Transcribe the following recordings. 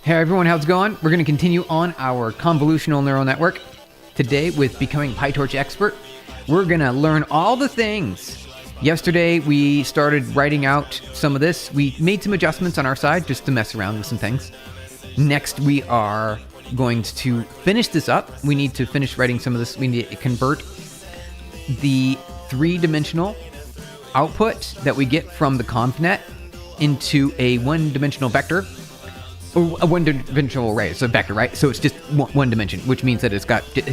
Hey everyone, how's it going? We're going to continue on our convolutional neural network. Today with becoming Pytorch expert, we're going to learn all the things. Yesterday we started writing out some of this. We made some adjustments on our side just to mess around with some things. Next we are going to finish this up. We need to finish writing some of this. We need to convert the three-dimensional output that we get from the ConvNet into a one-dimensional vector. A one-dimensional array. It's a vector, right? So it's just one dimension, which means that it's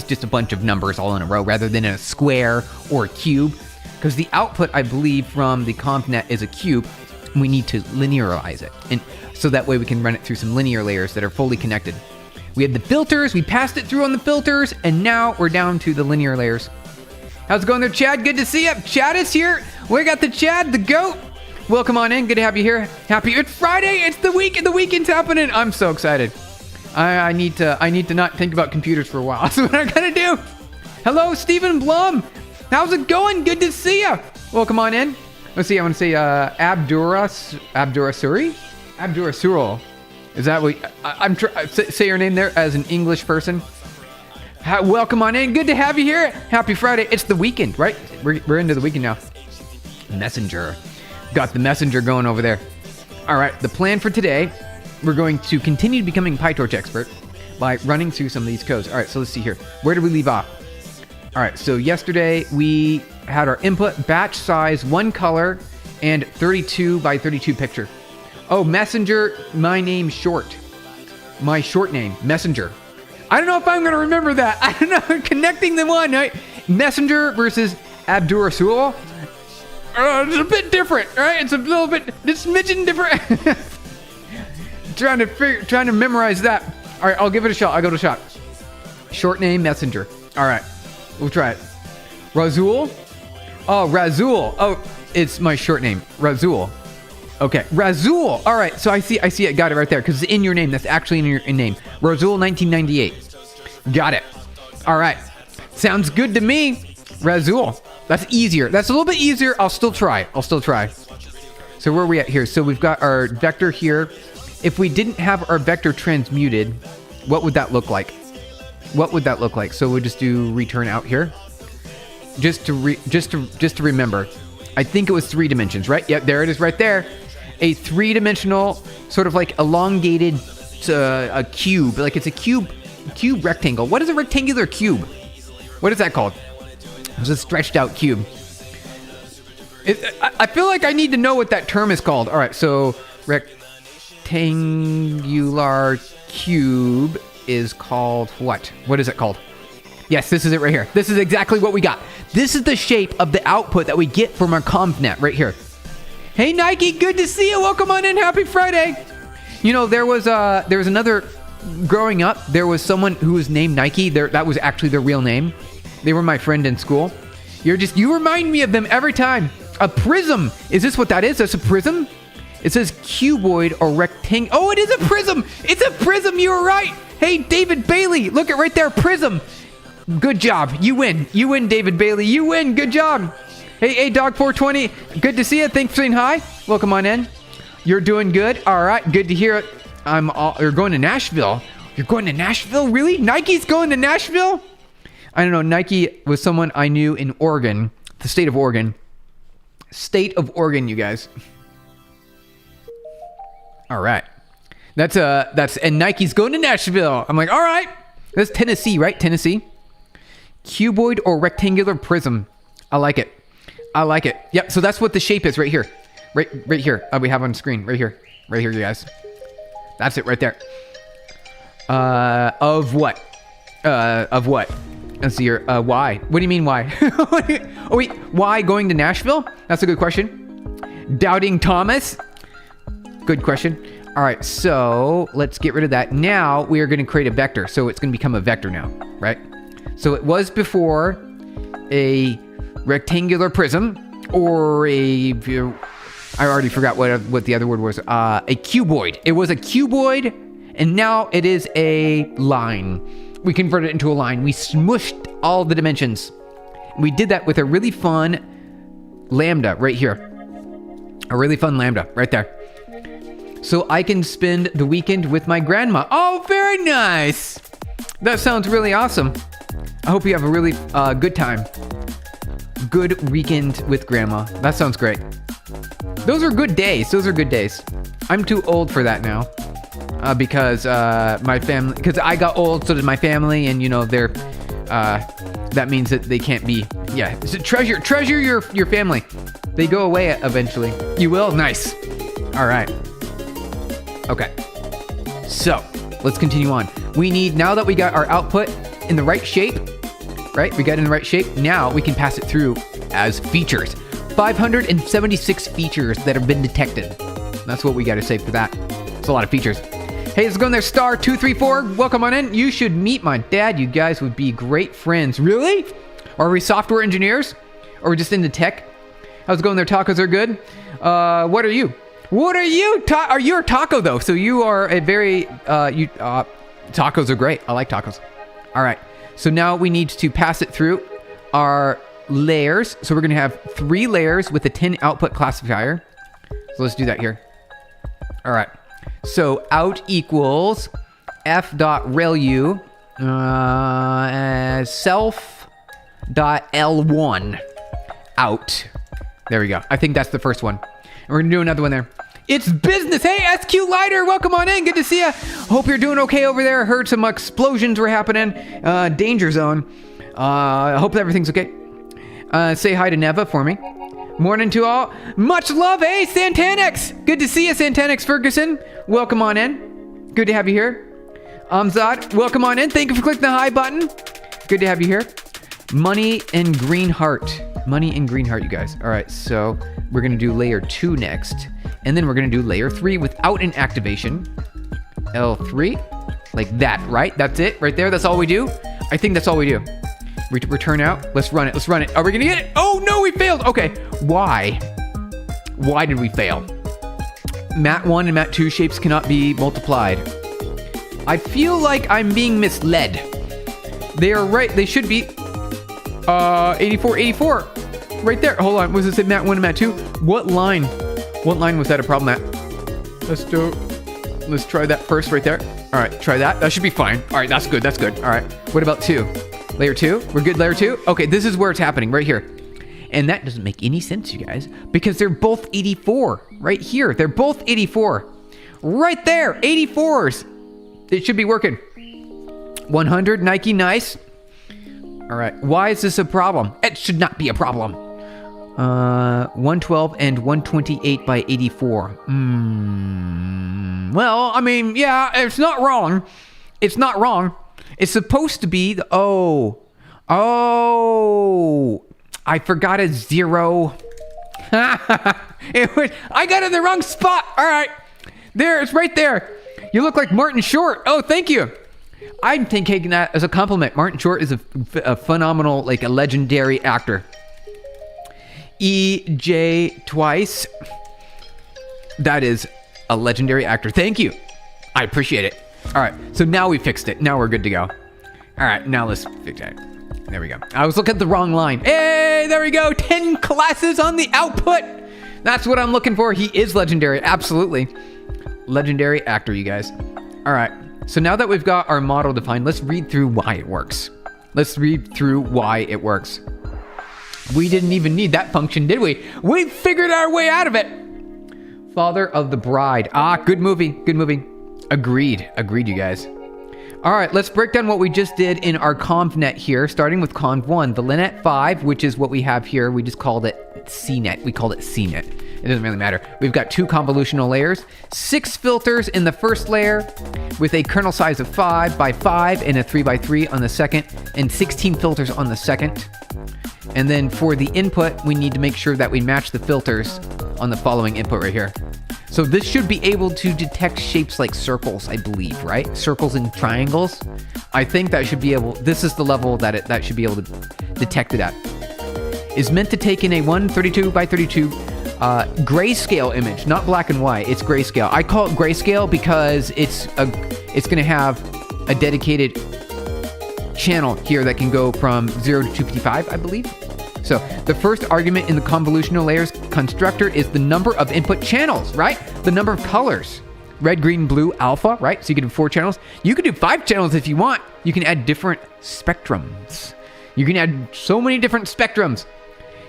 just a bunch of numbers all in a row rather than a square or a cube. Because the output, I believe, from the ConvNet is a cube. And we need to linearize it. And so that way we can run it through some linear layers that are fully connected. We had the filters. We passed it through on the filters. And now we're down to the linear layers. How's it going there, Chad? Good to see you. Chad is here. We got the Chad, the goat. Welcome on in. Good to have you here. Happy it's Friday. It's the week and the weekend's happening. I'm so excited. I need to not think about computers for a while. That's what I'm gonna do. Hello, Stephen Blum. How's it going? Good to see you. Welcome on in. Let's see. I want to say Abdurasurul. Is that what I'm say your name there as an English person? Welcome on in. Good to have you here. Happy Friday. It's the weekend, right? We're into the weekend now. Messenger. Got the messenger going over there. All right, the plan for today, we're going to continue becoming Pytorch expert by running through some of these codes. All right, so let's see here. Where did we leave off? All right, so yesterday we had our input batch size, one color, and 32 by 32 picture. Oh, messenger, my name short. My short name, messenger. I don't know if I'm going to remember that. I don't know, connecting the one, right? Messenger versus Abdurasul. It's a bit different, right? It's a little bit, it's smidgen different. trying to memorize that. All right, I'll give it a shot. I'll go to a shot. Short name, messenger. All right, we'll try it. Razul. Oh, Razul. Oh, it's my short name, Razul. Okay, Razul. All right, so I see it. Got it right there because it's in your name. That's actually in your name. Razul 1998. Got it. All right, sounds good to me. Razul. That's easier. That's a little bit easier. I'll still try. So where are we at here? So we've got our vector here. If we didn't have our vector transmuted, what would that look like? So we'll just do return out here. Just to remember. I think it was 3 dimensions, right? Yep, there it is right there. A 3-dimensional sort of like elongated a cube. Like it's a cube rectangle. What is a rectangular cube? What is that called? It's a stretched out cube. I feel like I need to know what that term is called. All right, so rectangular cube is called what? What is it called? Yes, this is it right here. This is exactly what we got. This is the shape of the output that we get from our ConvNet right here. Hey, Nike, good to see you. Welcome on in. Happy Friday. You know, there was another, growing up, there was someone who was named Nike. That was actually their real name. They were my friend in school. You remind me of them every time. A prism. Is this what that is? That's a prism? It says cuboid or rectangle. Oh, it is a prism. It's a prism. You were right. Hey, David Bailey. Look at right there. Prism. Good job. You win. You win, David Bailey. You win. Good job. Hey, Dog420. Good to see you. Thanks for saying hi. Welcome on in. You're doing good. All right. Good to hear it. You're going to Nashville. You're going to Nashville? Really? Nike's going to Nashville? I don't know. Nike was someone I knew in Oregon, the state of Oregon. State of Oregon, you guys. All right. And Nike's going to Nashville. I'm like, all right. That's Tennessee, right? Tennessee. Cuboid or rectangular prism. I like it. Yep. So that's what the shape is right here. Right here. We have on screen. Right here, you guys. That's it right there. Of what? Let's see here. Why? What do you mean why? Oh wait, why going to Nashville? That's a good question. Doubting Thomas? Good question. All right, so let's get rid of that. Now we are going to create a vector. So it's going to become a vector now, right? So it was before a rectangular prism or I already forgot what the other word was. A cuboid. It was a cuboid and now it is a line. We converted it into a line. We smushed all the dimensions. We did that with a really fun lambda right here. A really fun lambda right there. so I can spend the weekend with my grandma. Oh, very nice. That sounds really awesome. I hope you have a really good time. Good weekend with grandma. That sounds great. Those are good days. Those are good days. I'm too old for that now. Because my family, because I got old, so did my family, and you know they're that means that they can't be. Yeah, so treasure your family. They go away eventually. You will? Nice. All right. Okay. So let's continue on. We need, now that we got our output in the right shape, right? We got it in the right shape. Now we can pass it through as features. 576 features that have been detected. That's what we got to say for that. It's a lot of features. Hey, let's go in there. Star 234. Welcome on in. You should meet my dad. You guys would be great friends. Really? Are we software engineers? Or we just into tech? How's it going there? Tacos are good. What are you? What are you? You're a taco though. So you are a very tacos are great. I like tacos. All right. So now we need to pass it through our layers. So we're going to have 3 layers with a 10 output classifier. So let's do that here. All right. So out equals f.relu self.l1 out. There we go. I think that's the first one. And we're going to do another one there. It's business. Hey, SQ Lighter, welcome on in. Good to see you. Hope you're doing okay over there. Heard some explosions were happening. Danger zone. I hope everything's okay. Say hi to Neva for me. Morning to all. Much love. Hey, Santanix. Good to see you, Santanix Ferguson. Welcome on in. Good to have you here. Amzad, welcome on in. Thank you for clicking the hi button. Good to have you here. Money and Green Heart. Money and Green Heart, you guys. All right, so we're going to do layer 2 next. And then we're going to do layer 3 without an activation. L3. Like that, right? That's it right there. That's all we do. I think that's all we do. Return out. Let's run it. Let's run it. Are we going to get it? Oh, no, we failed. Okay. Why? Why did we fail? Mat 1 and Mat 2 shapes cannot be multiplied. I feel like I'm being misled. They are right. They should be 84. Right there. Hold on. Was this at Mat 1 and Mat 2? What line? What line was that a problem at? Let's try that first right there. All right. Try that. That should be fine. All right. That's good. That's good. All right. What about 2? Layer 2? We're good, layer 2? Okay, this is where it's happening, right here. And that doesn't make any sense, you guys, because they're both 84. Right here. They're both 84. Right there. 84s. It should be working. 100, Nike, nice. All right. Why is this a problem? It should not be a problem. 112 and 128 by 84. Well, I mean, yeah, it's not wrong. It's not wrong. It's supposed to be the, oh, I forgot a 0. I got it in the wrong spot. All right. There, it's right there. You look like Martin Short. Oh, thank you. I'm taking that as a compliment. Martin Short is a phenomenal, like a legendary actor. EJ twice. That is a legendary actor. Thank you. I appreciate it. All right, so now we fixed it. Now we're good to go. All right, now let's fix it. There we go. I was looking at the wrong line. Hey, there we go. 10 classes on the output. That's what I'm looking for. He is legendary. Absolutely. Legendary actor, you guys. All right, so now that we've got our model defined, let's read through why it works. Let's read through why it works. We didn't even need that function, did we? We figured our way out of it. Father of the Bride. Ah, good movie. Good movie. Agreed, you guys. All right, let's break down what we just did in our ConvNet here, starting with Conv1. The Linet 5, which is what we have here, we just called it CNet. We called it CNet. It doesn't really matter. We've got 2 convolutional layers, 6 filters in the first layer with a kernel size of 5 by 5 and a 3 by 3 on the second, and 16 filters on the second. And then for the input, we need to make sure that we match the filters on the following input right here. So this should be able to detect shapes like circles, I believe, right? Circles and triangles. I think that should be able, this is the level that that should be able to detect it at. Is meant to take in a 132 by 32 grayscale image, not black and white. It's grayscale. I call it grayscale because it's going to have a dedicated channel here that can go from 0 to 255, I believe. So the first argument in the convolutional layers constructor is the number of input channels, right? The number of colors. red, green, blue, alpha, right? So you can do 4 channels. You can do 5 channels if you want. You can add different spectrums. You can add so many different spectrums.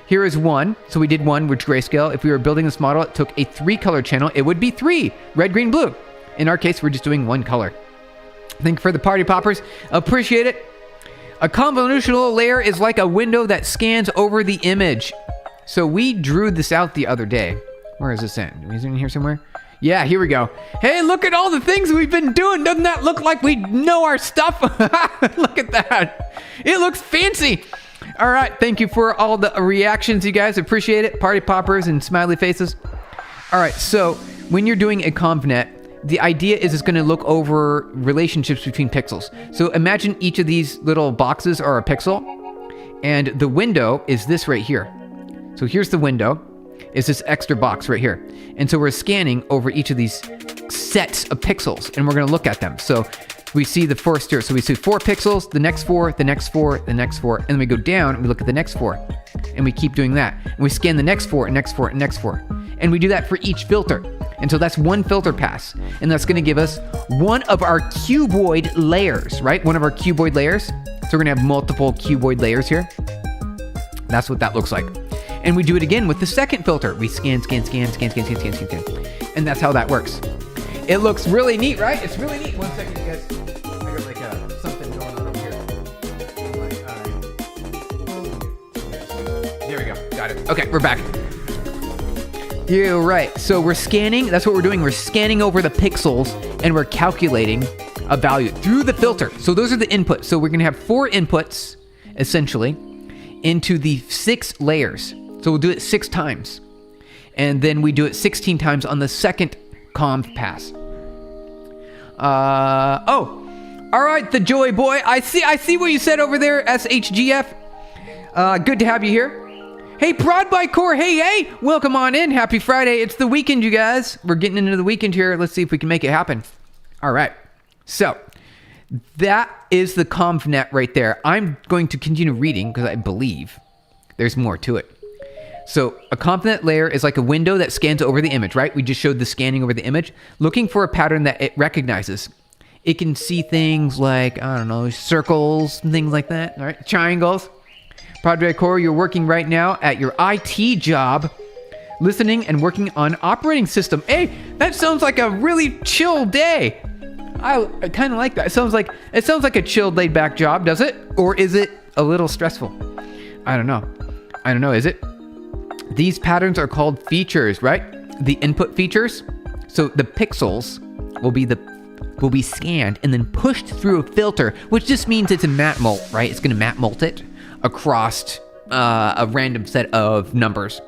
Here is 1. So we did 1, which grayscale. If we were building this model, it took a 3-color channel. It would be 3, red, green, blue. In our case, we're just doing 1 color. Thank you for the party poppers. Appreciate it. A convolutional layer is like a window that scans over the image. So we drew this out the other day. Where is this in? Is it in here somewhere? Yeah, here we go. Hey, look at all the things we've been doing. Doesn't that look like we know our stuff? Look at that. It looks fancy. All right, thank you for all the reactions, you guys. Appreciate it. Party poppers and smiley faces. All right, so when you're doing a convnet, the idea is it's going to look over relationships between pixels. So imagine each of these little boxes are a pixel, and the window is this right here. So here's the window. It's this extra box right here. And so we're scanning over each of these sets of pixels, and we're going to look at them. So we see the first here. So we see 4 pixels, the next 4, the next 4, the next 4, and then we go down and we look at the next 4. And we keep doing that. And we scan the next 4, and next 4, and next 4. And we do that for each filter. And so that's 1 filter pass. And that's going to give us one of our cuboid layers, right? One of our cuboid layers. So we're going to have multiple cuboid layers here. That's what that looks like. And we do it again with the second filter. We scan, scan, scan, scan, scan, scan, scan, scan, scan. And that's how that works. It looks really neat, right? It's really neat. One second, you guys. I got like something going on over here. There we go. Got it. Okay, we're back. You're right. So we're scanning. That's what we're doing. We're scanning over the pixels and we're calculating a value through the filter. So those are the inputs. So we're going to have 4 inputs, essentially, into the 6 layers. So we'll do it 6 times. And then we do it 16 times on the second conv pass. All right, the Joy Boy. I see what you said over there, SHGF. Good to have you here. Hey, Prod by Core. Hey. Welcome on in. Happy Friday. It's the weekend, you guys. We're getting into the weekend here. Let's see if we can make it happen. All right. So that is the convnet right there. I'm going to continue reading because I believe there's more to it. So a convnet layer is like a window that scans over the image, right? We just showed the scanning over the image, looking for a pattern that it recognizes. It can see things like, I don't know, circles and things like that, all right? Triangles. Project Core, you're working right now at your IT job, listening and working on operating system. Hey, that sounds like a really chill day. I kind of like that. It sounds like a chilled, laid back job, does it? Or is it a little stressful? I don't know. Is it? These patterns are called features, right? The input features. So the pixels will be scanned and then pushed through a filter, which just means it's a mat mult, right? It's going to mat mult it across a random set of numbers.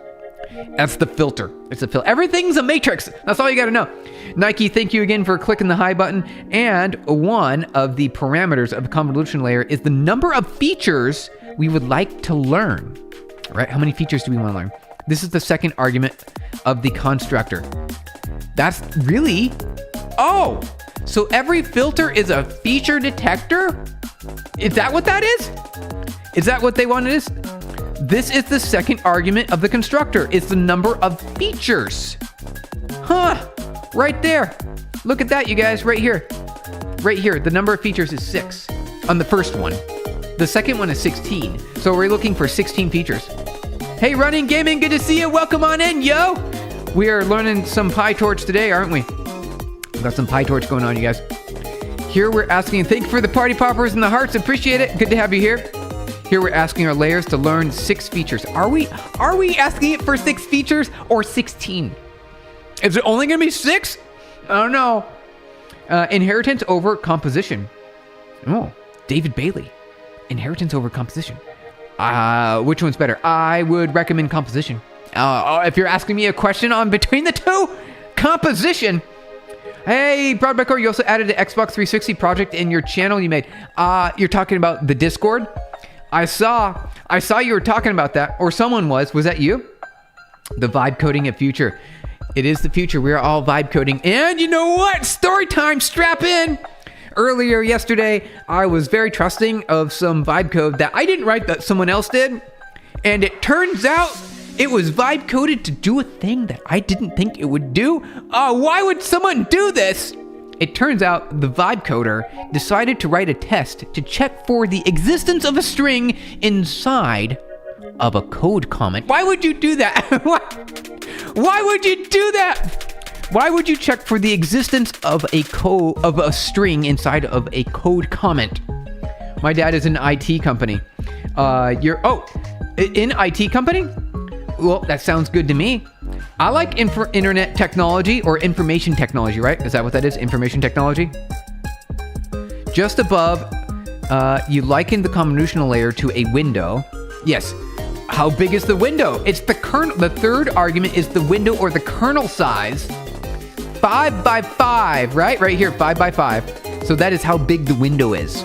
That's the filter. It's a filter. Everything's a matrix. That's all you got to know. Nike, thank you again for clicking the hi button. And one of the parameters of a convolution layer is the number of features we would like to learn. Right? How many features do we want to learn? This is the second argument of the constructor. That's really... Oh! So every filter is a feature detector? Is that what that is? Is that what they want it is? This is the second argument of the constructor. It's the number of features. Huh. Right there. Look at that, you guys. Right here. Right here. The number of features is 6 on the first one. The second one is 16. So we're looking for 16 features. Hey, Running Gaming. Good to see you. Welcome on in, yo. We are learning some Pytorch today, aren't we? We've got some Pytorch going on, you guys. Here we're asking, thank you for the party poppers and the hearts. Appreciate it. Good to have you here. Here we're asking our layers to learn 6 features. Are we asking it for 6 features or 16? Is it only going to be 6? I don't know. Inheritance over composition. Oh, David Bailey. Inheritance over composition. Which one's better? I would recommend composition. If you're asking me a question on between the two, composition. Hey, Broadbacker, you also added an Xbox 360 project in your channel you made. You're talking about the Discord? I saw you were talking about that, or someone was. Was that you? The vibe coding at future. It is the future. We are all vibe coding. And you know what? Story time, strap in. Earlier yesterday, I was very trusting of some vibe code that I didn't write, that someone else did. And it turns out It was vibe coded to do a thing that I didn't think it would do. Why would someone do this? It turns out the vibe coder decided to write a test to check for the existence of a string inside of a code comment. Why would you do that? Why would you do that? Why would you check for the existence of a string inside of a code comment? My dad is in an IT company. In IT company? Well, that sounds good to me. I like internet technology or information technology, right? Is that what that is? Information technology? Just above, you liken the convolutional layer to a window. Yes. How big is the window? It's the kernel. The third argument is the window or the kernel size. 5 by 5, right? Right here, 5 by 5. So that is how big the window is.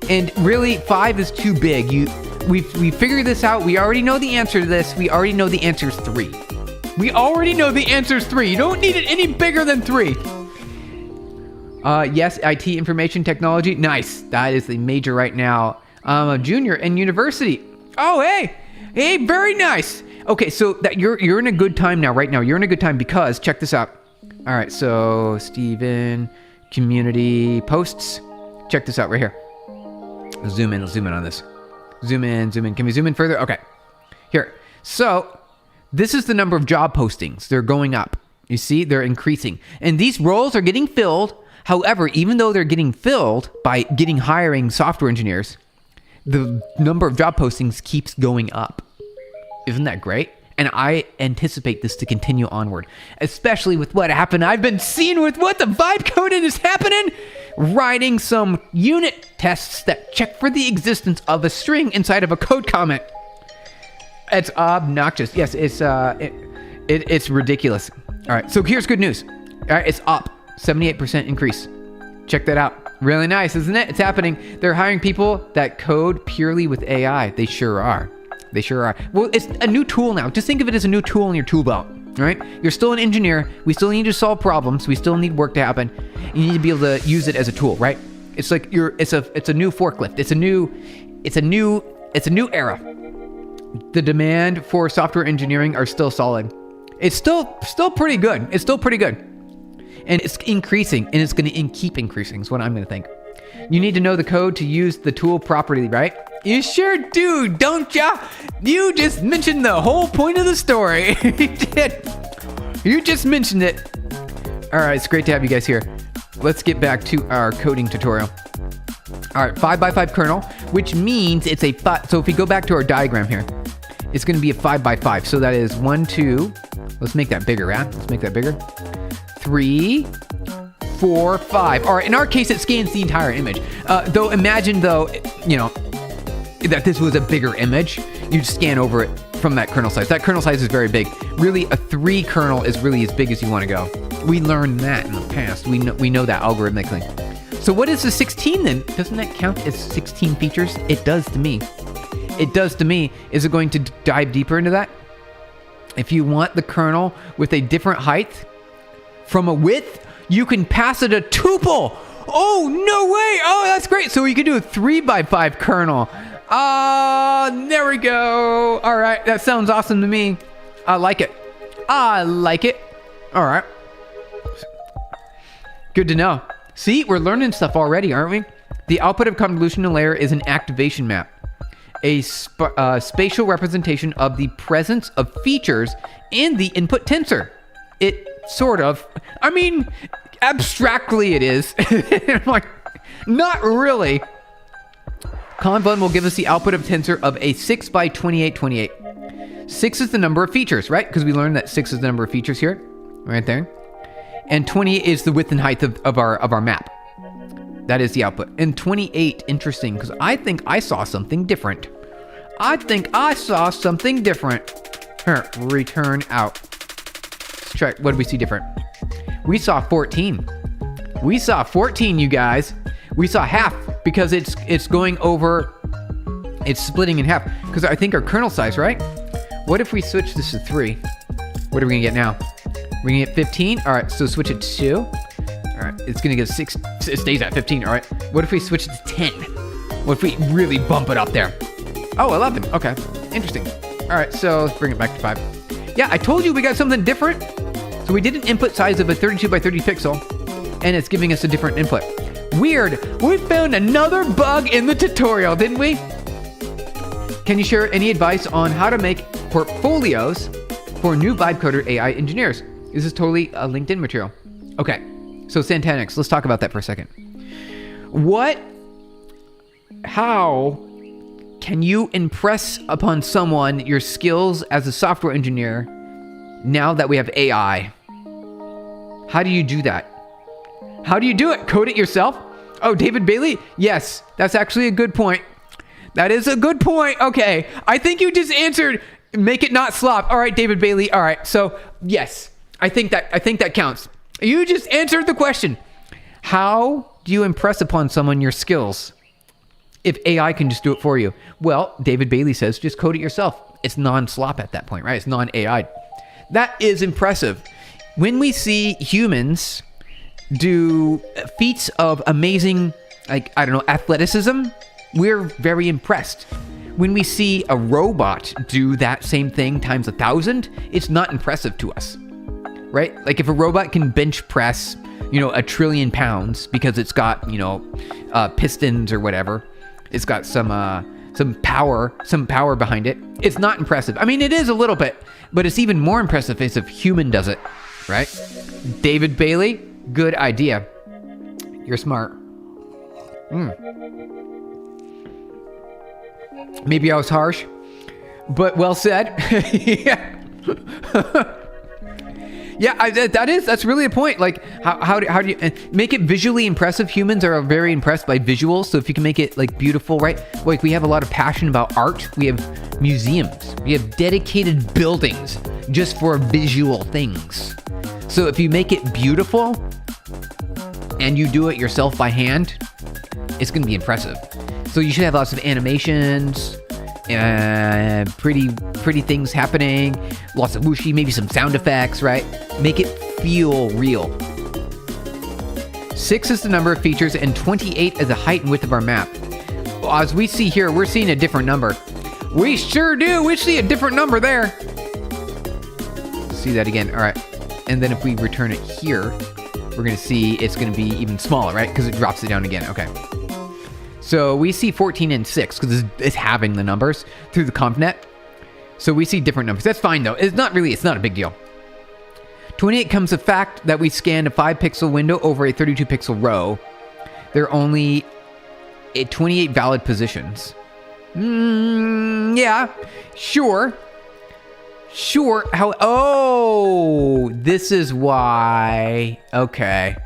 And really, 5 is too big. We figured this out. We already know the answer to this. We already know the answer is 3. We already know the answer is 3. You don't need it any bigger than 3. Yes, IT information technology. Nice. That is the major right now. I'm a junior in university. Oh, hey, very nice. Okay, so that you're in a good time now. Right now, you're in a good time because check this out. All right, so Steven, community posts. Check this out right here. Zoom in on this. Zoom in. Can we zoom in further? Okay. Here. So, this is the number of job postings. They're going up. You see, they're increasing. And these roles are getting filled. However, even though they're getting filled by hiring software engineers, the number of job postings keeps going up. Isn't that great? And I anticipate this to continue onward, especially with what happened. I've been seeing with what the vibe coding is happening. Writing some unit tests that check for the existence of a string inside of a code comment. It's obnoxious. Yes, it's ridiculous. All right, so here's good news. All right, it's up 78% increase. Check that out. Really nice, isn't it? It's happening. They're hiring people that code purely with AI. They sure are. Well, it's a new tool now. Just think of it as a new tool in your tool belt. All right, you're still an engineer. We still need to solve problems. We still need work to happen. You need to be able to use it as a tool, right? It's like it's a new forklift. It's a new era. The demand for software engineering are still solid. It's still pretty good. And it's increasing, and it's going to keep increasing. Is what I'm going to think. You need to know the code to use the tool properly, right? You sure do, don't ya? You just mentioned the whole point of the story. You just mentioned it. All right, it's great to have you guys here. Let's get back to our coding tutorial. All right, 5 by 5 kernel, which means it's a 5. So if we go back to our diagram here, it's going to be a 5 by 5. So that is 1, 2. Let's make that bigger, right? Let's make that bigger. 3, 4, 5. All right, in our case, it scans the entire image. Though imagine, that this was a bigger image, you'd scan over it from that kernel size. That kernel size is very big. Really, a 3 kernel is really as big as you want to go. We learned that in the past. We know that algorithmically. So what is the 16 then? Doesn't that count as 16 features? It does to me. Is it going to dive deeper into that? If you want the kernel with a different height from a width, you can pass it a tuple. Oh, no way. Oh, that's great. So you can do a 3 by 5 kernel. There we go. All right. That sounds awesome to me. I like it. All right. Good to know. See, we're learning stuff already, aren't we? The output of convolutional layer is an activation map, a spatial representation of the presence of features in the input tensor. It sort of, abstractly it is. I'm like, not really. Convol will give us the output of tensor of a 6 by 28. 6 is the number of features, right? Because we learned that 6 is the number of features here, right there. And 28 is the width and height of our map. That is the output. And 28, interesting, because I think I saw something different. Here, return out. Let's try, what did we see different? We saw 14. You guys. We saw half because it's going over, it's splitting in half. Because I think our kernel size, right? What if we switch this to 3? What are we gonna get now? We're gonna get 15. All right, so switch it to 2. All right, it's gonna get 6. It stays at 15. All right. What if we switch it to 10? What if we really bump it up there? Oh, 11. Okay, interesting. All right, so let's bring it back to 5. Yeah, I told you we got something different. So we did an input size of a 32 by 30 pixel, and it's giving us a different input. Weird. We found another bug in the tutorial, didn't we? Can you share any advice on how to make portfolios for new vibe coder AI engineers? This is totally a LinkedIn material. Okay, so Santanix, let's talk about that for a second. How can you impress upon someone your skills as a software engineer now that we have AI? How do you do that? How do you do it? Code it yourself? Oh, David Bailey? Yes, that's actually a good point. That is a good point. Okay, I think you just answered, make it not slop. All right, David Bailey. All right, so yes, I think that counts. You just answered the question. How do you impress upon someone your skills if AI can just do it for you? Well, David Bailey says just code it yourself. It's non-slop at that point, right? It's non-AI. That is impressive. When we see humans do feats of amazing, athleticism, we're very impressed. When we see a robot do that same thing times 1,000, it's not impressive to us, right? Like if a robot can bench press, 1 trillion pounds because it's got, pistons or whatever, it's got some power behind it, it's not impressive. I mean, it is a little bit, but it's even more impressive if a human does it, right? David Bailey, good idea. You're smart. Maybe I was harsh, but well said. Yeah. Yeah, that's really a point. Like, how do you make it visually impressive? Humans are very impressed by visuals, so if you can make it like beautiful, right? Like we have a lot of passion about art. We have museums. We have dedicated buildings just for visual things. So if you make it beautiful and you do it yourself by hand, it's going to be impressive. So you should have lots of animations, pretty things happening, lots of whooshy, maybe some sound effects, right? Make it feel real. 6 is the number of features and 28 is the height and width of our map. As we see here, we're seeing a different number. We sure do. We see a different number there. See that again. All right. And then if we return it here, we're going to see it's going to be even smaller, right? Because it drops it down again. Okay. So we see 14 and 6 because it's halving the numbers through the ConvNet. So we see different numbers. That's fine though. It's not a big deal. 28 comes the fact that we scanned a 5 pixel window over a 32 pixel row. There are only 28 valid positions. Yeah, sure. This is why. Okay.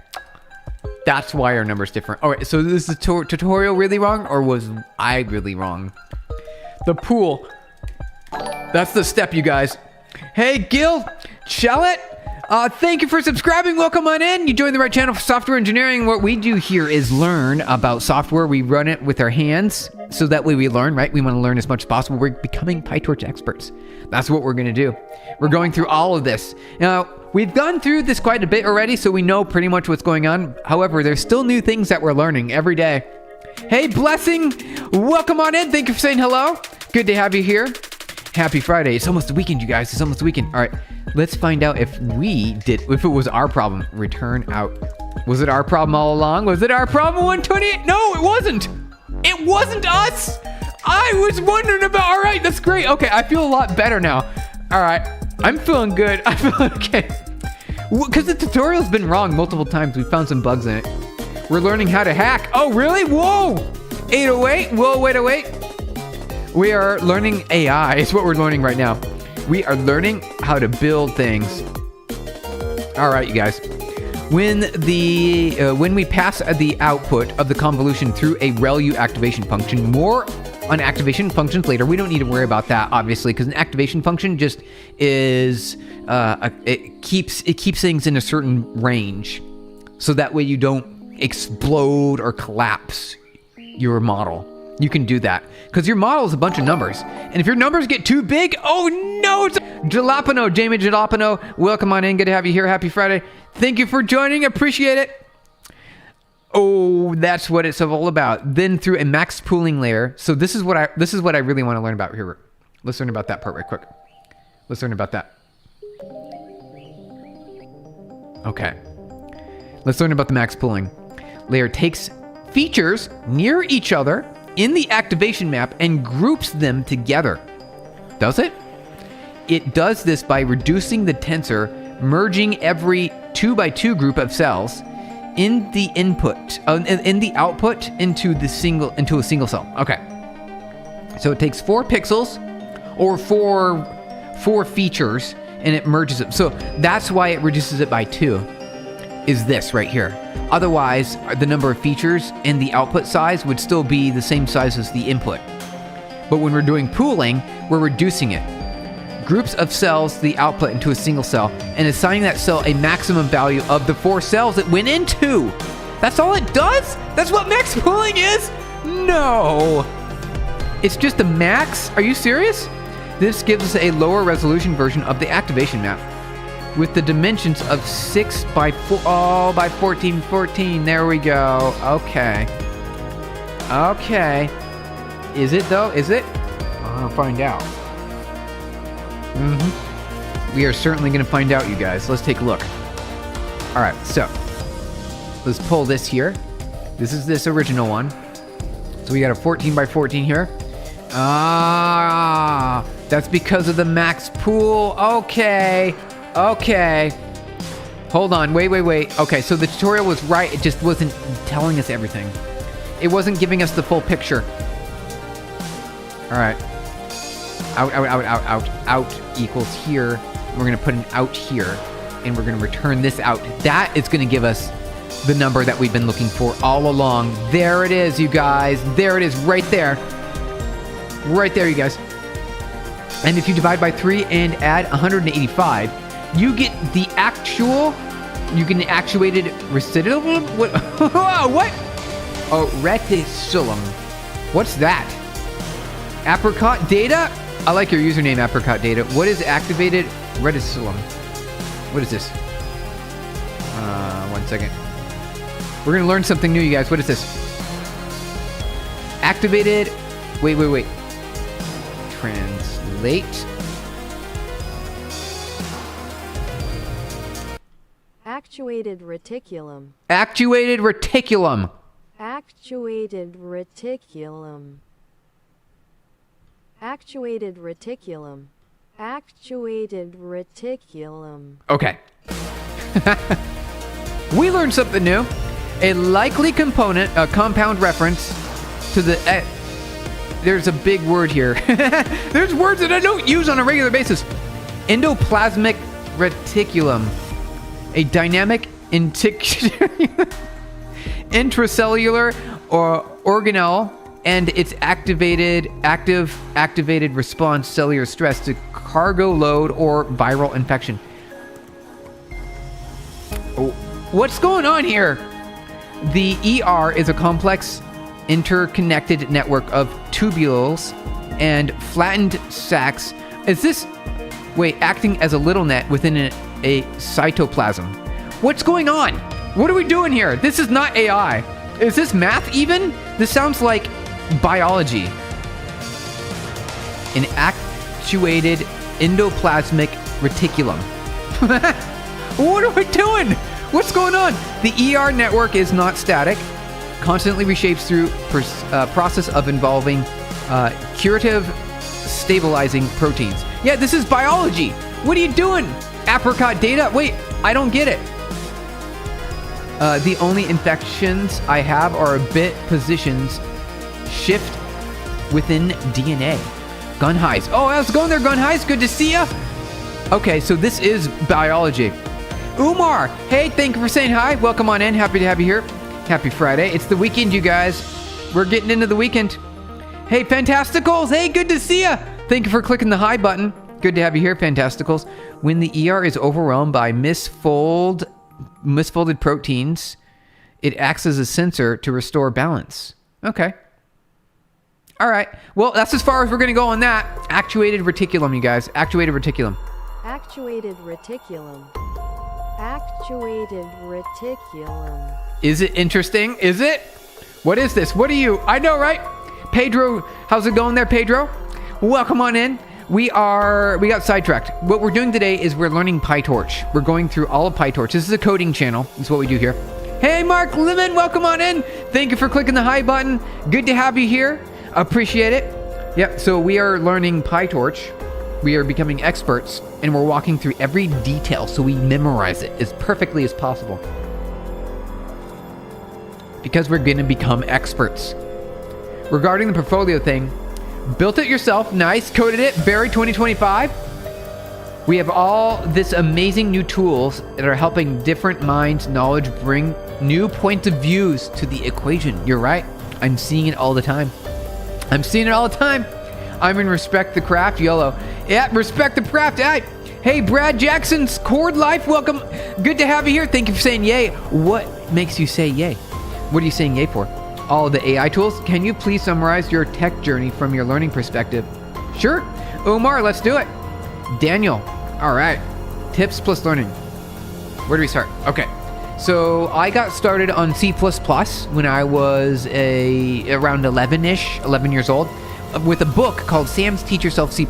That's why our number's different. All right, so is the tutorial really wrong, or was I really wrong? The pool. That's the step, you guys. Hey, Gil, Chalet, thank you for subscribing. Welcome on in. You joined the right channel for software engineering. What we do here is learn about software. We run it with our hands, so that way we learn, right? We want to learn as much as possible. We're becoming Pytorch experts. That's what we're going to do. We're going through all of this. Now, we've gone through this quite a bit already, so we know pretty much what's going on. However, there's still new things that we're learning every day. Hey, Blessing, welcome on in. Thank you for saying hello. Good to have you here. Happy Friday. It's almost the weekend, you guys. It's almost the weekend. All right, let's find out if it was our problem. Return out. Was it our problem all along? Was it our problem 128? No, it wasn't. It wasn't us. I was wondering about, all right, that's great. Okay, I feel a lot better now. All right, I'm feeling good. I feel okay. Because the tutorial's been wrong multiple times. We found some bugs in it. We're learning how to hack. Oh, really? Whoa. 808. Whoa, wait. We are learning AI. It's what we're learning right now. We are learning how to build things. All right, you guys. When we pass the output of the convolution through a ReLU activation function, more on activation functions later. We don't need to worry about that, obviously, because an activation function just is it keeps things in a certain range, so that way you don't explode or collapse your model. You can do that because your model is a bunch of numbers, and if your numbers get too big, oh no! Jalapeno, Jamie Jalapeno, welcome on in. Good to have you here. Happy Friday. Thank you for joining. Appreciate it. Oh, that's what it's all about. Then through a max pooling layer. So this is what I really want to learn about here. Let's learn about that part right quick. Let's learn about that. Okay. Let's learn about the max pooling. Layer takes features near each other in the activation map and groups them together. Does it? It does this by reducing the tensor, merging every 2x2 group of cells in the output into a single cell. Okay. So it takes 4 pixels or four features and it merges them. So that's why it reduces it by 2. Is this right here. Otherwise, the number of features and the output size would still be the same size as the input. But when we're doing pooling, we're reducing it. Groups of cells, the output into a single cell, and assigning that cell a maximum value of the 4 cells it went into. That's all it does? That's what max pooling is? No. It's just a max? Are you serious? This gives us a lower resolution version of the activation map with the dimensions of 6 by 4, oh, by 14. There we go. Okay. Is it though? Is it? I'll find out. We are certainly going to find out, you guys. Let's take a look. All right, so let's pull this here. This is this original one. So we got a 14 by 14 here. That's because of the max pool. Okay. Hold on. Wait. Okay, so the tutorial was right. It just wasn't telling us everything. It wasn't giving us the full picture. All right. Out equals here. We're going to put an out here, and we're going to return this out. That is going to give us the number that we've been looking for all along. There it is, you guys. There it is, right there. Right there, you guys. And if you divide by 3 and add 185, you get the actual, you get an actuated reticulum. What? What? Oh, reticulum. What's that? Apricot data? I like your username, Apricot data. What is activated reticulum? What is this? 1 second. We're going to learn something new, you guys. What is this? Activated. Wait. Translate. Actuated reticulum. Actuated reticulum. Actuated reticulum. Actuated reticulum. Actuated reticulum. Okay. We learned something new. A likely component, a compound reference to the... there's a big word here. There's words that I don't use on a regular basis. Endoplasmic reticulum. A dynamic intracellular or organelle and its activated response cellular stress to cargo load or viral infection. What's going on here? The ER is a complex interconnected network of tubules and flattened sacs. Is this, acting as a little net within a cytoplasm? What's going on? What are we doing here? This is not AI. Is this math even? This sounds like biology. An actuated endoplasmic reticulum. What are we doing? What's going on? The ER network is not static. Constantly reshapes through process of involving curative stabilizing proteins. Yeah, this is biology. What are you doing? Apricot data? Wait, I don't get it. The only infections I have are bit positions shift within DNA. Gun highs. Oh, how's it going there, Gun highs? Good to see ya. Okay, so this is biology. Umar, hey, thank you for saying hi. Welcome on in. Happy to have you here. Happy Friday. It's the weekend, you guys. We're getting into the weekend. Hey, Fantasticals. Hey, good to see ya. Thank you for clicking the hi button. Good to have you here, Fantasticals. When the ER is overwhelmed by misfolded proteins, it acts as a sensor to restore balance. Okay. All right. Well, that's as far as we're going to go on that. Actuated reticulum, you guys. Actuated reticulum. Actuated reticulum. Actuated reticulum. Is it interesting? Is it? What is this? What are you? I know, right? Pedro, how's it going there, Pedro? Welcome on in. we got sidetracked. What we're doing today is we're learning Pytorch. We're going through all of Pytorch. This is a coding channel. That's what we do here. Hey, Mark Lemon, welcome on in. Thank you for clicking the hi button. Good to have you here. Appreciate it. Yep, so we are learning Pytorch. We are becoming experts, and we're walking through every detail so we memorize it as perfectly as possible. Because we're going to become experts. Regarding the portfolio thing, built it yourself, nice, coded it, Barry 2025. We have all this amazing new tools that are helping different minds, knowledge, bring new points of views to the equation. You're right. I'm seeing it all the time. I'm seeing it all the time. I'm in Respect the Craft, YOLO. Yeah, Respect the Craft. Hey, Brad Jackson's Cord Life, welcome. Good to have you here. Thank you for saying yay. What makes you say yay? What are you saying yay for? All of the AI tools? Can you please summarize your tech journey from your learning perspective? Sure. Omar, let's do it. Daniel, all right. Tips plus learning. Where do we start? Okay. So I got started on C++ when I was around 11 years old, with a book called Sam's Teach Yourself C++.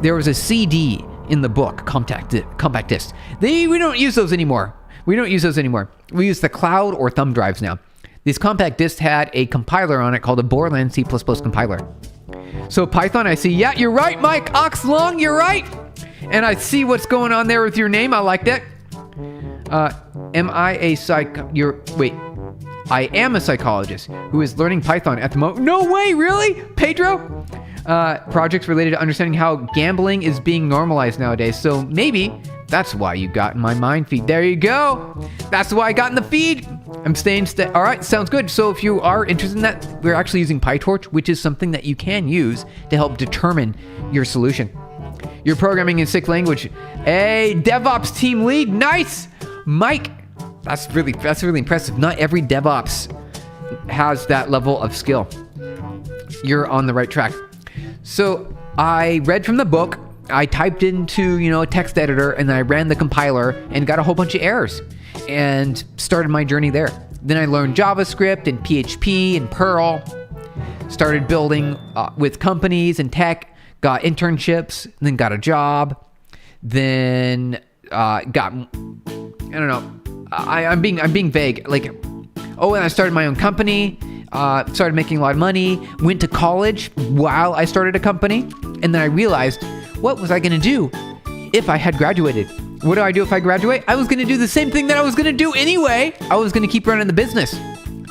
There was a CD in the book, compact disc. We don't use those anymore. We use the cloud or thumb drives now. These compact discs had a compiler on it called a Borland C++ compiler. So Python, I see, yeah, you're right, Mike Oxlong, you're right. And I see what's going on there with your name. I like that. I am a psychologist who is learning Python at the moment. No way, really? Pedro? Projects related to understanding how gambling is being normalized nowadays. So maybe that's why you got in my mind feed. There you go. That's why I got in the feed. I'm staying. All right, sounds good. So if you are interested in that, we're actually using Pytorch, which is something that you can use to help determine your solution. You're programming in 6 language. Hey, DevOps team lead. Nice. Mike, that's really impressive. Not every DevOps has that level of skill. You're on the right track. So I read from the book. I typed into, a text editor, and then I ran the compiler and got a whole bunch of errors and started my journey there. Then I learned JavaScript and PHP and Perl, started building with companies and tech, got internships, then got a job, then I'm being vague. And I started my own company, started making a lot of money, went to college while I started a company, and then I realized, what was I going to do if I had graduated? What do I do if I graduate? I was going to do the same thing that I was going to do anyway. I was going to keep running the business.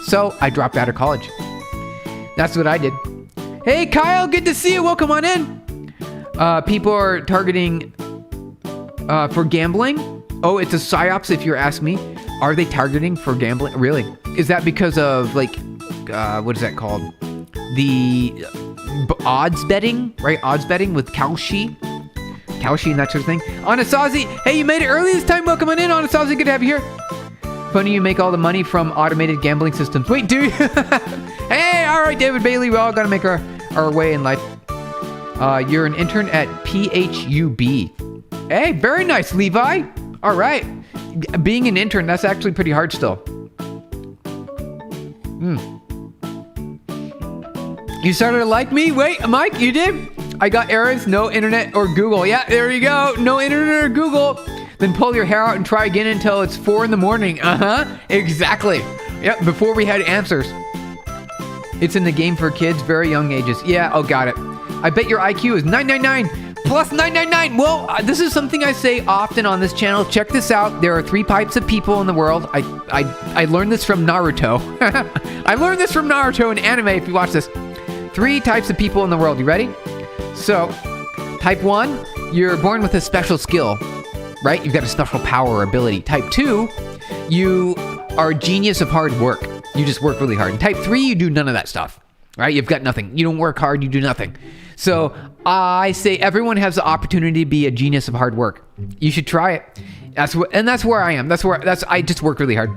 So I dropped out of college. That's what I did. Hey, Kyle, good to see you. Welcome on in. People are targeting for gambling. Oh, it's a psyops if you're asking me. Are they targeting for gambling? Really? Is that because of what is that called? The odds betting, right? Odds betting with Kalshi and that sort of thing. Anasazi, hey, you made it early this time. Welcome on in, Anasazi. Good to have you here. Funny you make all the money from automated gambling systems. Wait, do you? Hey, all right, David Bailey. We all got to make our way in life. You're an intern at PHUB. Hey, very nice, Levi. All right. Being an intern, that's actually pretty hard still. You started to like me? Wait, Mike, you did? I got errors, no internet or Google. Yeah, there you go. No internet or Google. Then pull your hair out and try again until it's 4 a.m. Exactly. Yep, before we had answers. It's in the game for kids, very young ages. Yeah, oh, got it. I bet your IQ is 999 plus 999. Well, this is something I say often on this channel. Check this out. There are 3 types of people in the world. I learned this from Naruto. I learned this from Naruto in anime, if you watch this. 3 types of people in the world. You ready? So, type 1, you're born with a special skill, right? You've got a special power or ability. Type 2, you are a genius of hard work. You just work really hard. And type 3, you do none of that stuff, right? You've got nothing. You don't work hard. You do nothing. So I say everyone has the opportunity to be a genius of hard work. You should try it. That's where I am. I just work really hard.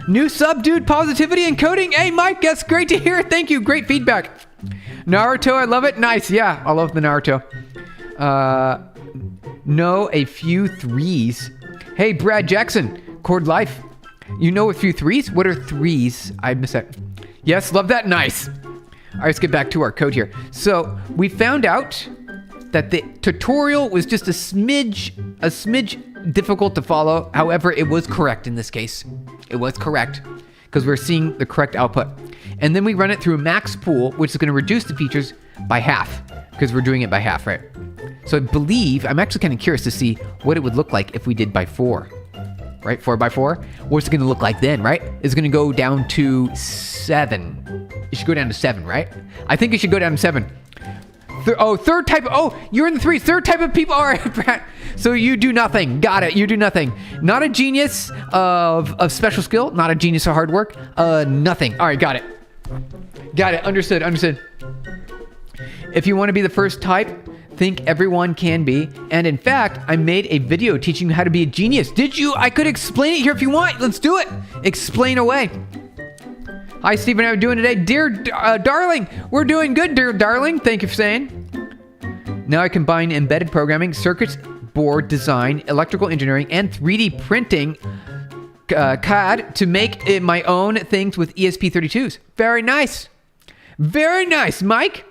New sub, dude, positivity and coding. Hey, Mike, that's great to hear. Thank you. Great feedback. Naruto, I love it. Nice. Yeah, I love the Naruto. Know a few 3s. Hey, Brad Jackson, Cord Life. You know a few 3s? What are 3s? I missed that. Yes, love that. Nice. All right, let's get back to our code here. So we found out that the tutorial was just a smidge difficult to follow. However, it was correct in this case. It was correct because we're seeing the correct output. And then we run it through a max pool, which is going to reduce the features by half because we're doing it by half, right? So I believe, I'm actually kind of curious to see what it would look like if we did by 4, right? 4 by 4. What's it going to look like then, right? It's going to go down to 7. It should go down to 7, right? I think it should go down to 7. Third type. Oh, you're in the 3. Third type of people. All right, Brad. So you do nothing. Got it. You do nothing. Not a genius of special skill. Not a genius of hard work. Nothing. All right, got it. Got it. Understood. If you want to be the first type, think everyone can be. And in fact, I made a video teaching you how to be a genius. Did you? I could explain it here if you want. Let's do it. Explain away. Hi, Stephen. How are you doing today? Dear darling, we're doing good, dear darling. Thank you for saying. Now I combine embedded programming, circuits board design, electrical engineering, and 3D printing CAD to make my own things with ESP32s. Very nice. Very nice, Mike.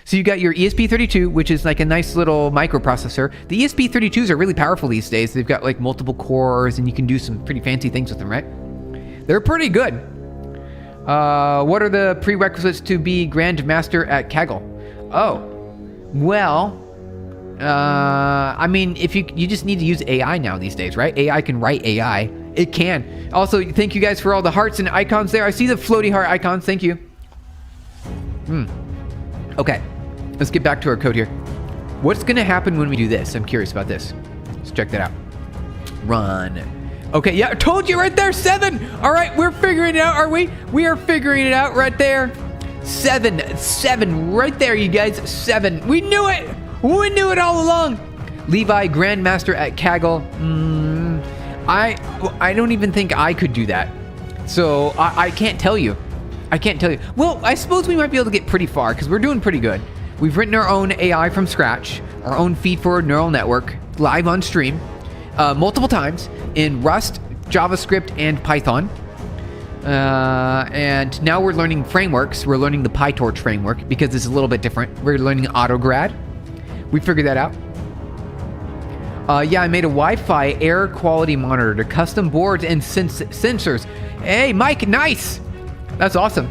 So you got your ESP32, which is like a nice little microprocessor. The ESP32s are really powerful these days. They've got like multiple cores, and you can do some pretty fancy things with them, right? They're pretty good. What are the prerequisites to be Grandmaster at Kaggle? Oh, well, I mean, if you just need to use AI now these days, right? AI can write AI. It can. Also, thank you guys for all the hearts and icons there. I see the floaty heart icons. Thank you. Okay, let's get back to our code here. What's going to happen when we do this? I'm curious about this. Let's check that out. Run. Okay, yeah, I told you right there, 7. All right, we're figuring it out, are we? We are figuring it out right there. 7, right there, you guys, 7. We knew it. We knew it all along. Levi, Grandmaster at Kaggle. I don't even think I could do that. So I can't tell you. Well, I suppose we might be able to get pretty far because we're doing pretty good. We've written our own AI from scratch, our own feed-forward neural network, live on stream, multiple times in Rust, JavaScript, and Python. And now we're learning frameworks. We're learning the Pytorch framework because it's a little bit different. We're learning AutoGrad. We figured that out. Yeah, I made a Wi-Fi air quality monitor to custom boards and sensors. Hey, Mike, nice. That's awesome.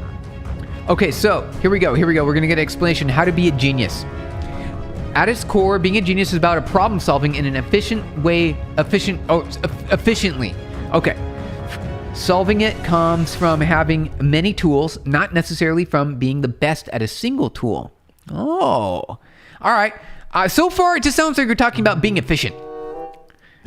Okay, so here we go. We're going to get an explanation how to be a genius. At its core, being a genius is about a problem solving in an efficiently. Okay. Solving it comes from having many tools, not necessarily from being the best at a single tool. Oh, all right. So far, it just sounds like you're talking about being efficient.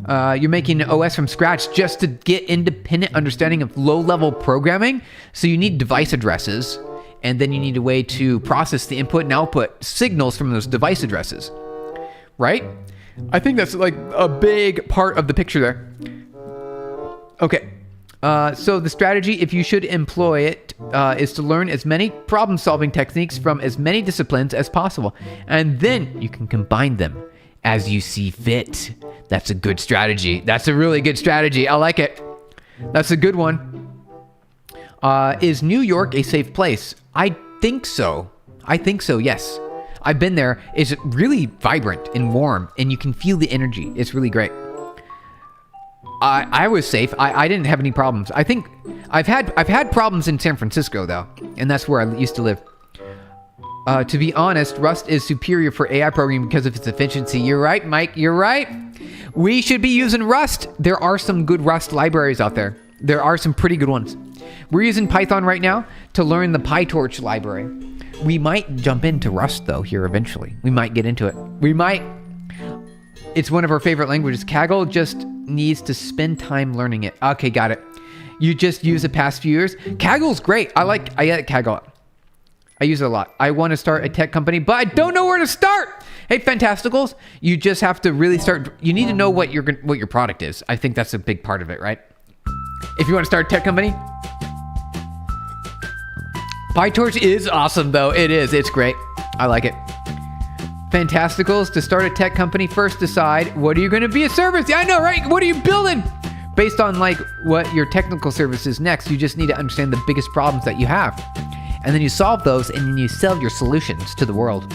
You're making an OS from scratch just to get independent understanding of low-level programming. So you need device addresses, and then you need a way to process the input and output signals from those device addresses, right? I think that's like a big part of the picture there. Okay. So the strategy, if you should employ it, is to learn as many problem-solving techniques from as many disciplines as possible, and then you can combine them as you see fit. That's a good strategy. That's a really good strategy. I like it. That's a good one. Is New York a safe place? I think so. Yes. I've been there. It's really vibrant and warm, and you can feel the energy. It's really great. I was safe. I didn't have any problems. I think I've had problems in San Francisco though, and that's where I used to live. To be honest, Rust is superior for AI programming because of its efficiency. You're right, Mike. You're right. We should be using Rust. There are some good Rust libraries out there. There are some pretty good ones. We're using Python right now to learn the Pytorch library. We might jump into Rust though here eventually. We might get into it. We might. It's one of our favorite languages. Kaggle just needs to spend time learning it. Okay, got it. You just use the past few years. Kaggle's great. I like Kaggle. I use it a lot. I want to start a tech company, but I don't know where to start. Hey, Fantasticals, you just have to really start. You need to know what your product is. I think that's a big part of it, right? If you want to start a tech company. Pytorch is awesome, though. It is. It's great. I like it. Fantasticals, to start a tech company, first decide what are you going to be a service? Yeah, I know, right? What are you building? Based on like what your technical service is next, you just need to understand the biggest problems that you have. And then you solve those and then you sell your solutions to the world.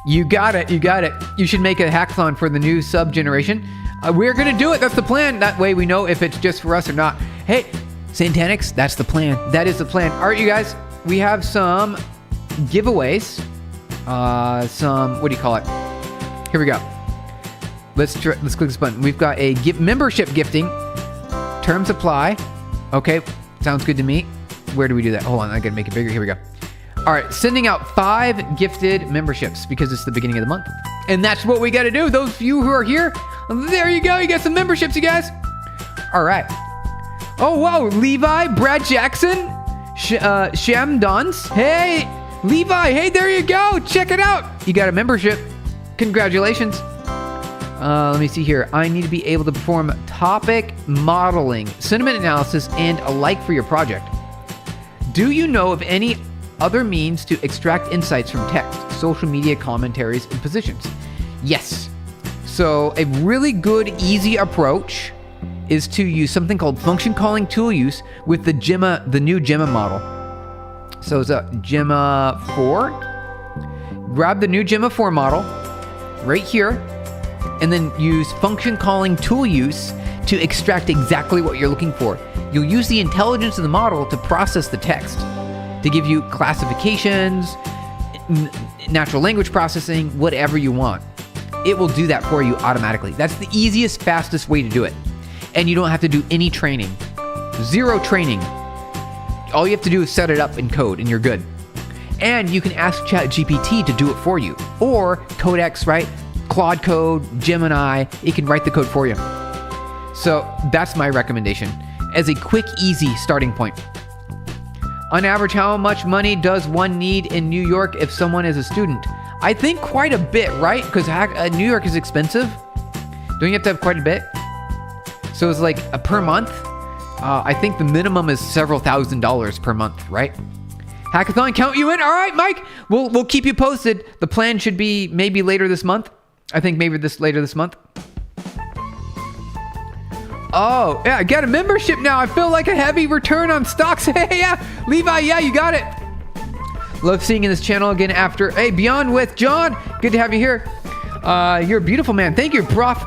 You got it. You got it. You should make a hackathon for the new sub generation. We're going to do it. That's the plan. That way we know if it's just for us or not. Hey, Santanics, that's the plan. That is the plan. All right, you guys, we have some giveaways. What do you call it? Here we go. Let's click this button. We've got a membership gifting. Terms apply. Okay, sounds good to me. Where do we do that? Hold on, I gotta make it bigger. Here we go. All right, sending out 5 gifted memberships because it's the beginning of the month. And that's what we got to do. Those of you who are here, there you go. You got some memberships, you guys. All right. Oh, wow. Levi, Brad Jackson, Shem Duns. Hey, Levi. Hey, there you go. Check it out. You got a membership. Congratulations. Let me see here. I need to be able to perform topic modeling, sentiment analysis, and a like for your project. Do you know of any other means to extract insights from text, social media commentaries, and positions? Yes. So a really good, easy approach is to use something called function calling tool use with the new Gemma model. So it's a Gemma 4. Grab the new Gemma 4 model right here, and then use function calling tool use to extract exactly what you're looking for. You'll use the intelligence of the model to process the text, to give you classifications, natural language processing, whatever you want. It will do that for you automatically. That's the easiest, fastest way to do it. And you don't have to do any training. 0 training. All you have to do is set it up in code and you're good. And you can ask ChatGPT to do it for you. Or Codex, right? Claude Code, Gemini, it can write the code for you. So that's my recommendation as a quick, easy starting point. On average, how much money does one need in New York if someone is a student? I think quite a bit, right? Because New York is expensive. Don't you have to have quite a bit? So it's like per month. I think the minimum is several $1,000s per month, right? Hackathon, count you in. All right, Mike. We'll keep you posted. The plan should be maybe later this month. I think maybe later this month. Oh, yeah, I got a membership now. I feel like a heavy return on stocks. Hey, yeah, Levi, yeah, you got it. Love seeing you in this channel again after. Hey, Beyond with John. Good to have you here. You're a beautiful man. Thank you, Prof.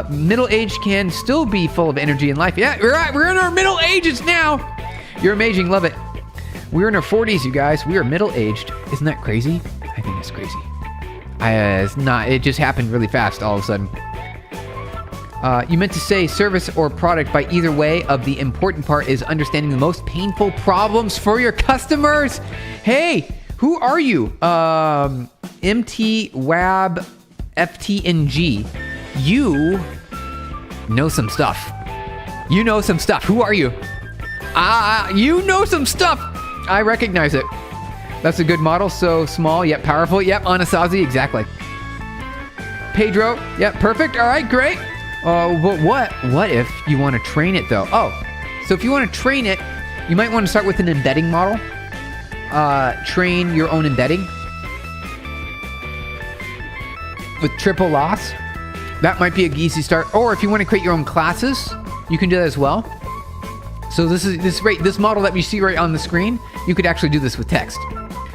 Middle age can still be full of energy in life. Yeah, we're in our middle ages now. You're amazing. Love it. We're in our 40s, you guys. We are middle aged. Isn't that crazy? I think it's crazy. It's not. It just happened really fast all of a sudden. You meant to say service or product. By either way of the important part is understanding the most painful problems for your customers. Hey, who are you? MTWAB FTNG. You know some stuff. You know some stuff. Who are you? You know some stuff. I recognize it. That's a good model. So small yet powerful. Yep, Anasazi, exactly. Pedro. Yep, perfect. All right, great. But what if you want to train it though? Oh, so if you want to train it, you might want to start with an embedding model. Train your own embedding with triple loss. That might be an easy start. Or if you want to create your own classes, you can do that as well. So this model that you see right on the screen, you could actually do this with text.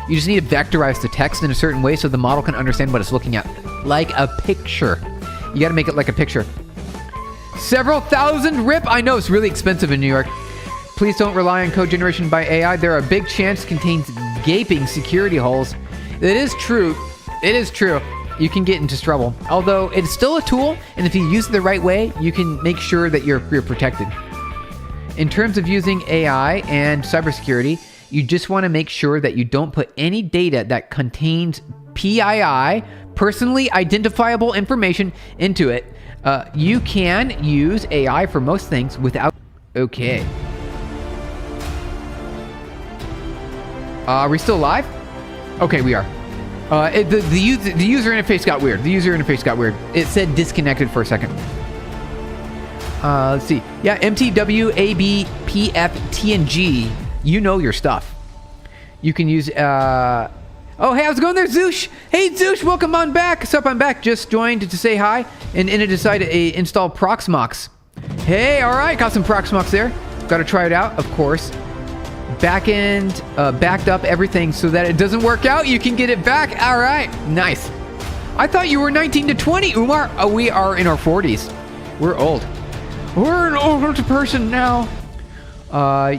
You just need to vectorize the text in a certain way so the model can understand what it's looking at, like a picture. You got to make it like a picture. Several thousand RIP. I know it's really expensive in New York. Please don't rely on code generation by AI. There are a big chance it contains gaping security holes. It is true. It is true. You can get into trouble. Although it's still a tool, and if you use it the right way, you can make sure that you're protected. In terms of using AI and cybersecurity, you just want to make sure that you don't put any data that contains PII, personally identifiable information, into it. You can use AI for most things without... Okay. Are we still live? Okay, we are. The user interface got weird. It said disconnected for a second. Let's see. Yeah, MTWABPFTNG. You know your stuff. You can use... Oh, hey, how's it going there, Zoosh? Hey, Zoosh, welcome on back. What's up? I'm back. Just joined to say hi. And I decided to install Proxmox. Hey, all right. Got some Proxmox there. Got to try it out, of course. Backend, backed up everything so that it doesn't work out. You can get it back. All right. Nice. I thought you were 19 to 20, Umar. Oh, we are in our 40s. We're old. We're an old person now.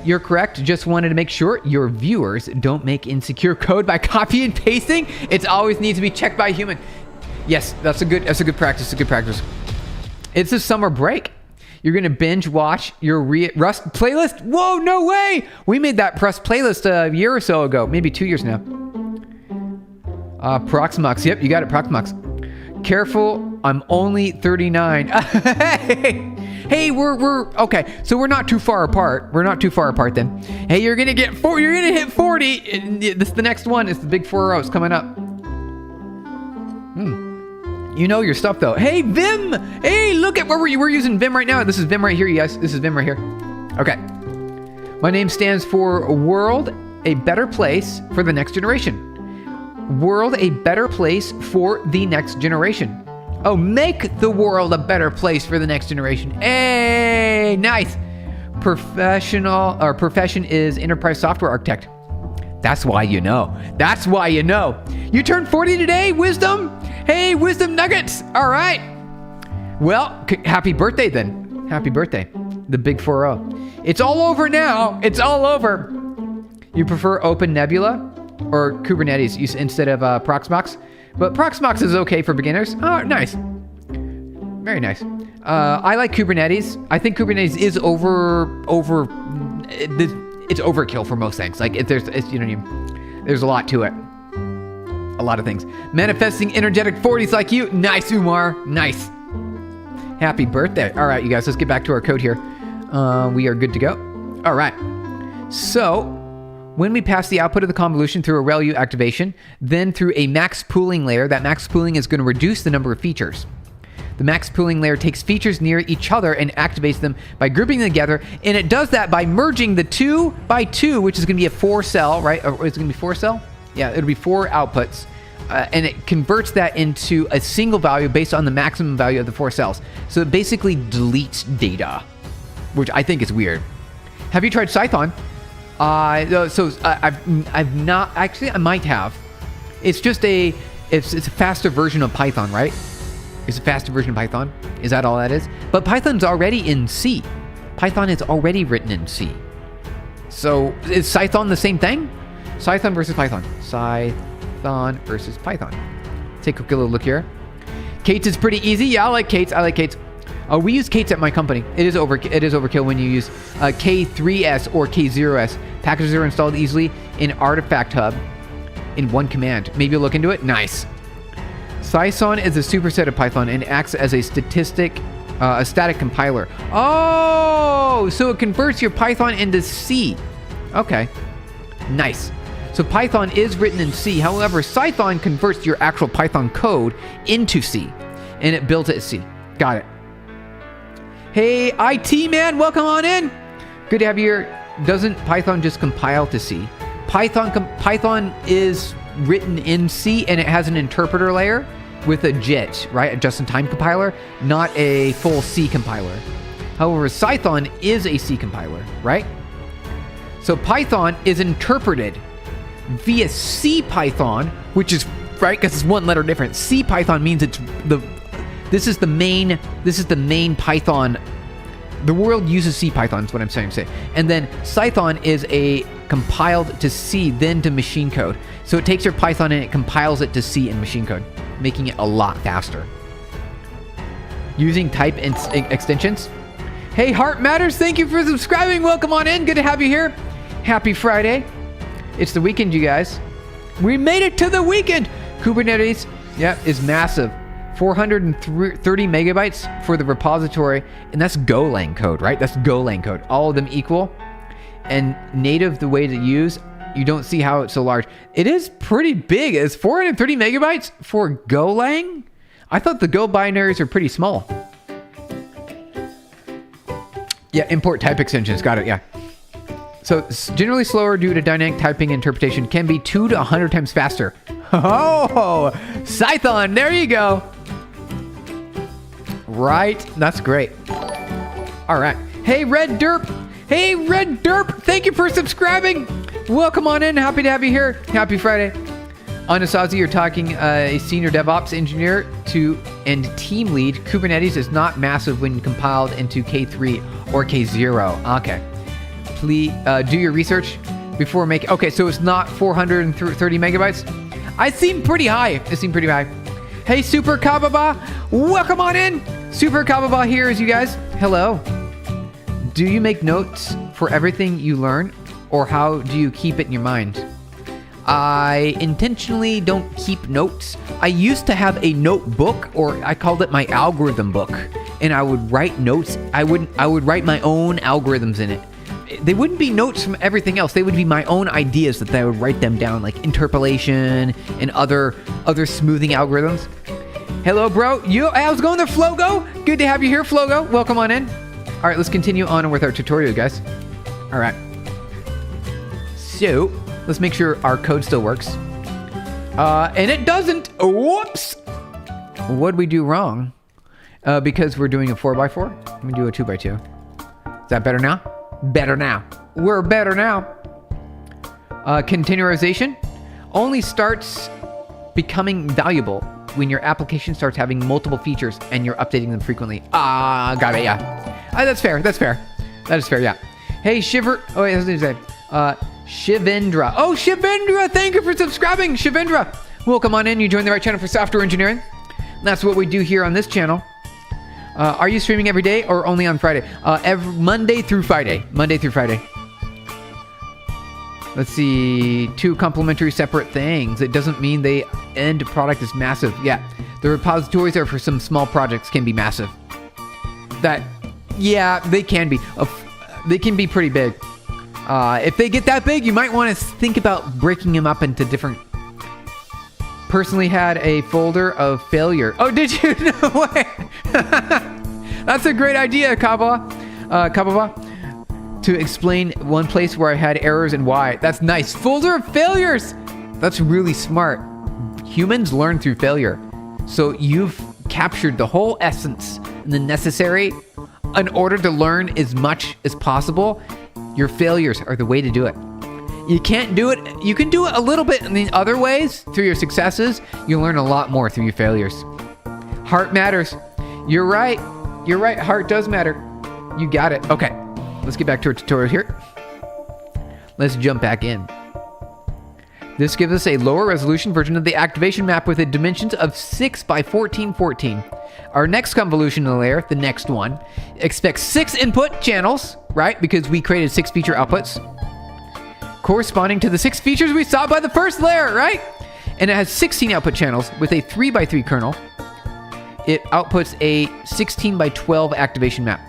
You're correct. Just wanted to make sure your viewers don't make insecure code by copy and pasting. It always needs to be checked by a human. Yes, that's a good practice. A good practice. It's a summer break. You're gonna binge watch your Rust playlist. Whoa, no way! We made that Rust playlist a year or so ago, maybe 2 years now. Proxmox. Yep, you got it, Proxmox. Careful, I'm only 39. Hey, we're okay. So we're not too far apart. We're not too far apart then. Hey, you're gonna hit 40. And this the next one. It's the big 4-0. It's coming up. You know your stuff though. Hey, Vim. Hey, look at where we're using Vim right now. This is Vim right here, you guys. This is Vim right here. Okay. My name stands for World, a better place for the next generation. World, a better place for the next generation. Oh, make the world a better place for the next generation. Hey, nice. Profession is enterprise software architect. That's why you know. That's why you know. You turned 40 today, Wisdom. Hey, Wisdom Nuggets. All right. Well, happy birthday then. Happy birthday. The big 4-0. It's all over now. It's all over. You prefer Open Nebula or Kubernetes instead of Proxmox? But Proxmox is okay for beginners. Oh, nice. Very nice. I like Kubernetes. I think Kubernetes is it's overkill for most things. Like there's a lot to it. A lot of things. Manifesting energetic 40s like you. Nice, Umar. Nice. Happy birthday. All right, you guys, let's get back to our code here. We are good to go. All right. So when we pass the output of the convolution through a ReLU activation, then through a max pooling layer, that max pooling is going to reduce the number of features. The max pooling layer takes features near each other and activates them by grouping them together, and it does that by merging the 2 by 2, which is going to be a 4-cell, right? Or is it going to be 4-cell? Yeah, it'll be 4 outputs, and it converts that into a single value based on the maximum value of the 4 cells. So it basically deletes data, which I think is weird. Have you tried Python? I've not actually. I might have. It's just it's a faster version of Python, right? It's a faster version of Python. Is that all that is? But Python's already in C. Python is already written in C. So is Python the same thing? Python versus Python. Python versus Python. Take a little look here. Kates is pretty easy. Yeah, I like Kates. We use Kates at my company. It is overkill when you use K3s or K0s. Packages are installed easily in Artifact Hub in one command. Maybe you'll look into it. Nice. Python is a superset of Python and acts as a static compiler. Oh, so it converts your Python into C. Okay, nice. So Python is written in C. However, Python converts your actual Python code into C, and it builds it as C. Got it. Hey, IT man, welcome on in. Good to have you here. Doesn't Python just compile to C? Python is written in C, and it has an interpreter layer with a JIT, right? A just-in-time compiler, not a full C compiler. However, Python is a C compiler, right? So Python is interpreted via CPython, which is right because it's one letter different. CPython means this is the main Python. The world uses CPython is what I'm trying to say. And then Python is compiled to C, then to machine code. So it takes your Python and it compiles it to C in machine code, making it a lot faster. Using type extensions. Hey, Heart Matters, thank you for subscribing. Welcome on in. Good to have you here. Happy Friday. It's the weekend, you guys. We made it to the weekend. Kubernetes, is massive. 430 megabytes for the repository, and that's Golang code, right? That's Golang code. All of them equal. And native, the way to use, you don't see how it's so large. It is pretty big. It's 430 megabytes for Golang. I thought the Go binaries are pretty small. Yeah, import type extensions. Got it, yeah. So it's generally slower due to dynamic typing interpretation. Can be 2 to 100 times faster. Oh, Python, there you go. Right, that's great. All right. Hey, Red Derp. Hey, Red Derp. Thank you for subscribing. Welcome on in. Happy to have you here. Happy Friday. Anasazi, you're talking a senior DevOps engineer and team lead. Kubernetes is not massive when compiled into K3 or K0. Okay. Please do your research before making... Okay, so it's not 430 megabytes. I seem pretty high. Hey, Super Kababa, welcome on in. Super Kababa here is you guys. Hello. Do you make notes for everything you learn, or how do you keep it in your mind? I intentionally don't keep notes. I used to have a notebook, or I called it my algorithm book, and I would write notes. I would write my own algorithms in it. They wouldn't be notes from everything else. They would be my own ideas that I would write them down, like interpolation and other smoothing algorithms. Hello, bro. How's it going there, Flogo? Good to have you here, Flogo. Welcome on in. All right, let's continue on with our tutorial, guys. All right. So let's make sure our code still works. And it doesn't. Whoops. What did we do wrong? Because we're doing a 4x4. Let me do a 2x2. Is that better now? Better now. We're better now. Containerization only starts becoming valuable when your application starts having multiple features and you're updating them frequently. Got it, yeah. That's fair. That is fair, yeah. Hey, Shiver. Oh, wait, that's what you say. Shivendra. Oh, Shivendra, thank you for subscribing, Shivendra. Welcome on in. You joined the right channel for software engineering. That's what we do here on this channel. Are you streaming every day or only on Friday? Every Monday through Friday. Let's see. 2 complementary separate things. It doesn't mean the end product is massive. Yeah. The repositories are for some small projects can be massive. Yeah, they can be. They can be pretty big. If they get that big, you might want to think about breaking them up into different... Personally had a folder of failure. Oh, did you? No way. That's a great idea, Kababa. To explain one place where I had errors and why. That's nice. Folder of failures. That's really smart. Humans learn through failure. So you've captured the whole essence and the necessary in order to learn as much as possible. Your failures are the way to do it. You can't do it. You can do it a little bit in the other ways through your successes. You learn a lot more through your failures. Heart matters. You're right. Heart does matter. You got it. Okay. Let's get back to our tutorial here. Let's jump back in. This gives us a lower resolution version of the activation map with a dimensions of 6 by 1414. Our next convolutional layer, the next one, expects 6 input channels, right? Because we created 6 feature outputs, corresponding to the 6 features we saw by the first layer, right? And it has 16 output channels with a 3x3 kernel. It outputs a 16 by 12 activation map,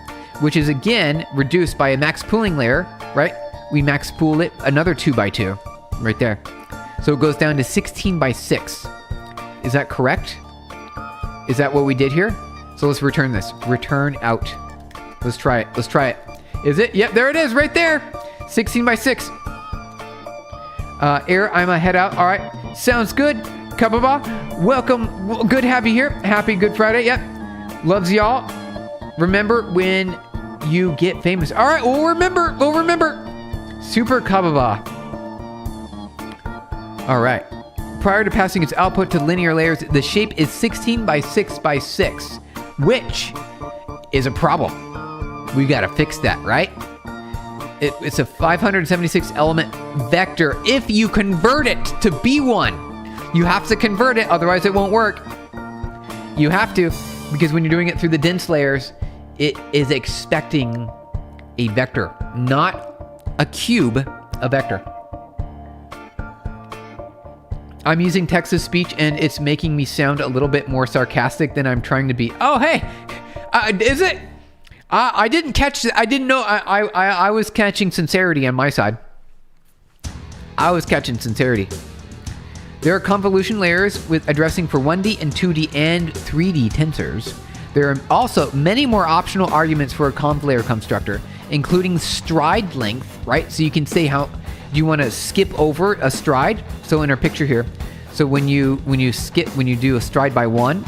which is again reduced by a max pooling layer, right? We max pool it another 2x2 right there. So it goes down to 16 by 6. Is that correct? Is that what we did here? So let's return this. Return out. Let's try it. Is it? Yep, there it is right there. 16 by 6. Error, I'm a head out. All right. Sounds good. Kababa, welcome. Good to have you here. Happy Good Friday. Yep. Loves y'all. Remember when you get famous. All right. We'll remember. Super Kababa. All right. Prior to passing its output to linear layers, the shape is 16 by 6 by 6, which is a problem. We got to fix that, right? It's a 576 element vector. If you convert it to B1, you have to convert it, otherwise it won't work. You have to, because when you're doing it through the dense layers, it is expecting a vector, not a cube, a vector. I'm using text-to-speech and it's making me sound a little bit more sarcastic than I'm trying to be. Oh, hey, is it? I didn't catch it. I didn't know. I was catching sincerity on my side. I was catching sincerity. There are convolution layers with addressing for 1D and 2D and 3D tensors. There are also many more optional arguments for a conv layer constructor, including stride length, right? So you can say how do you want to skip over a stride? So in our picture here, so when you do a stride by 1,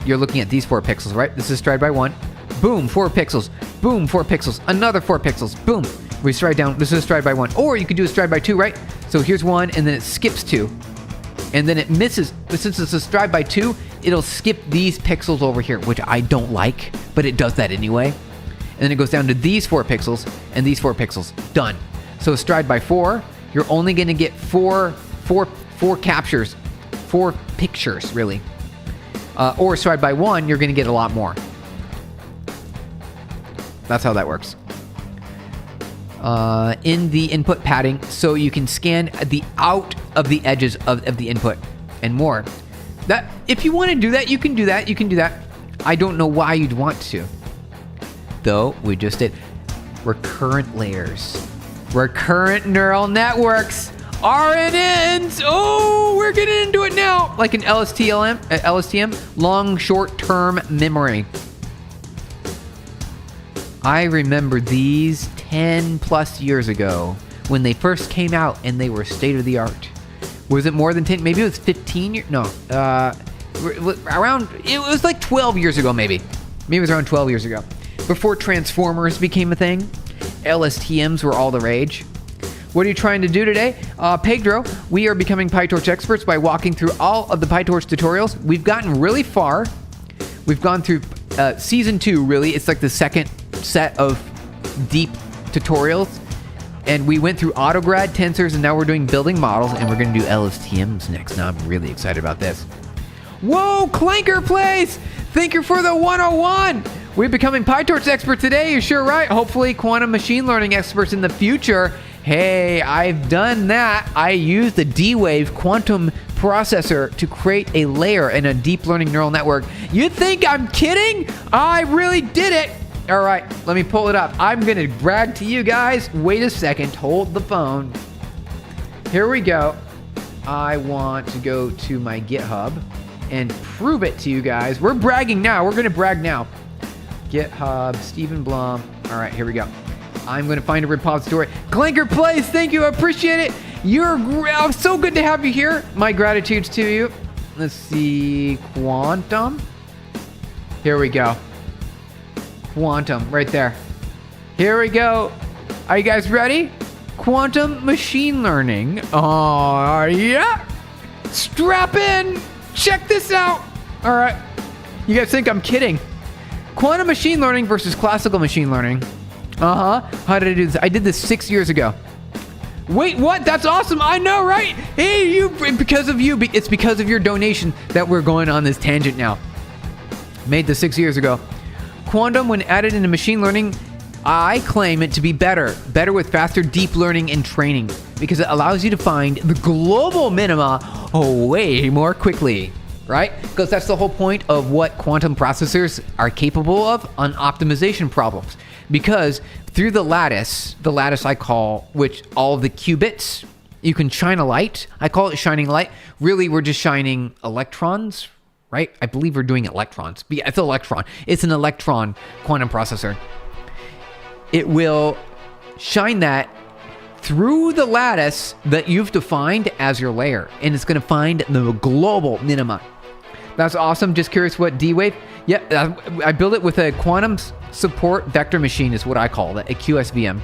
you're looking at these 4 pixels, right? This is stride by 1. Boom, 4 pixels. Boom, 4 pixels. Another 4 pixels. Boom. We stride down. This is a stride by 1. Or you could do a stride by 2, right? So here's 1, and then it skips 2. And then it misses, but since it's a stride by 2, it'll skip these pixels over here, which I don't like, but it does that anyway. And then it goes down to these 4 pixels and these 4 pixels. Done. So a stride by 4, you're only going to get four captures, 4 pictures, really. Or a stride by 1, you're going to get a lot more. That's how that works. In the input padding, so you can scan the out of the edges of the input and more. That if you want to do that, you can do that. You can do that. I don't know why you'd want to. Though we just did recurrent layers, recurrent neural networks, RNNs. Oh, we're getting into it now, like an LSTM, long short-term memory. I remember these 10 plus years ago when they first came out and they were state of the art. Was it more than 10? Maybe it was 15 years. No, around, it was like 12 years ago, maybe. Maybe it was around 12 years ago. Before Transformers became a thing, LSTMs were all the rage. What are you trying to do today? Pedro, we are becoming Pytorch experts by walking through all of the Pytorch tutorials. We've gotten really far. We've gone through season 2, really. It's like the second set of deep tutorials. And we went through autograd, tensors, and now we're doing building models, and we're going to do LSTMs next. Now I'm really excited about this. Whoa, Clanker Place! Thank you for the 101! We're becoming Pytorch experts today, you're sure right. Hopefully quantum machine learning experts in the future. Hey, I've done that. I used the D-Wave quantum processor to create a layer in a deep learning neural network. You think I'm kidding? I really did it. All right, let me pull it up. I'm gonna brag to you guys. Wait a second, hold the phone. Here we go. I want to go to my GitHub and prove it to you guys. We're bragging now, we're gonna brag now. GitHub, Stephen Blum. All right, here we go. I'm gonna find a repository. Clanker Plays, thank you, I appreciate it. You're so good to have you here. My gratitudes to you. Let's see, Quantum. Here we go. Quantum, right there. Here we go. Are you guys ready? Quantum machine learning. Oh, yeah. Strap in. Check this out. All right. You guys think I'm kidding? Quantum machine learning versus classical machine learning. How did I do this? I did this 6 years ago. Wait, what? That's awesome. I know, right? Hey, because of you, it's because of your donation that we're going on this tangent now. Made this 6 years ago. Quantum, when added into machine learning, I claim it to be better with faster deep learning and training because it allows you to find the global minima way more quickly, right? Because that's the whole point of what quantum processors are capable of on optimization problems. Because through the lattice I call, which all of the qubits, you can shine a light. I call it shining light. Really, we're just shining electrons, right? I believe we're doing electrons. But yeah, it's an electron. It's an electron quantum processor. It will shine that through the lattice that you've defined as your layer. And it's going to find the global minima. That's awesome. Just curious what D-Wave? Yeah, I built it with a quantum support vector machine is what I call it, a QSVM.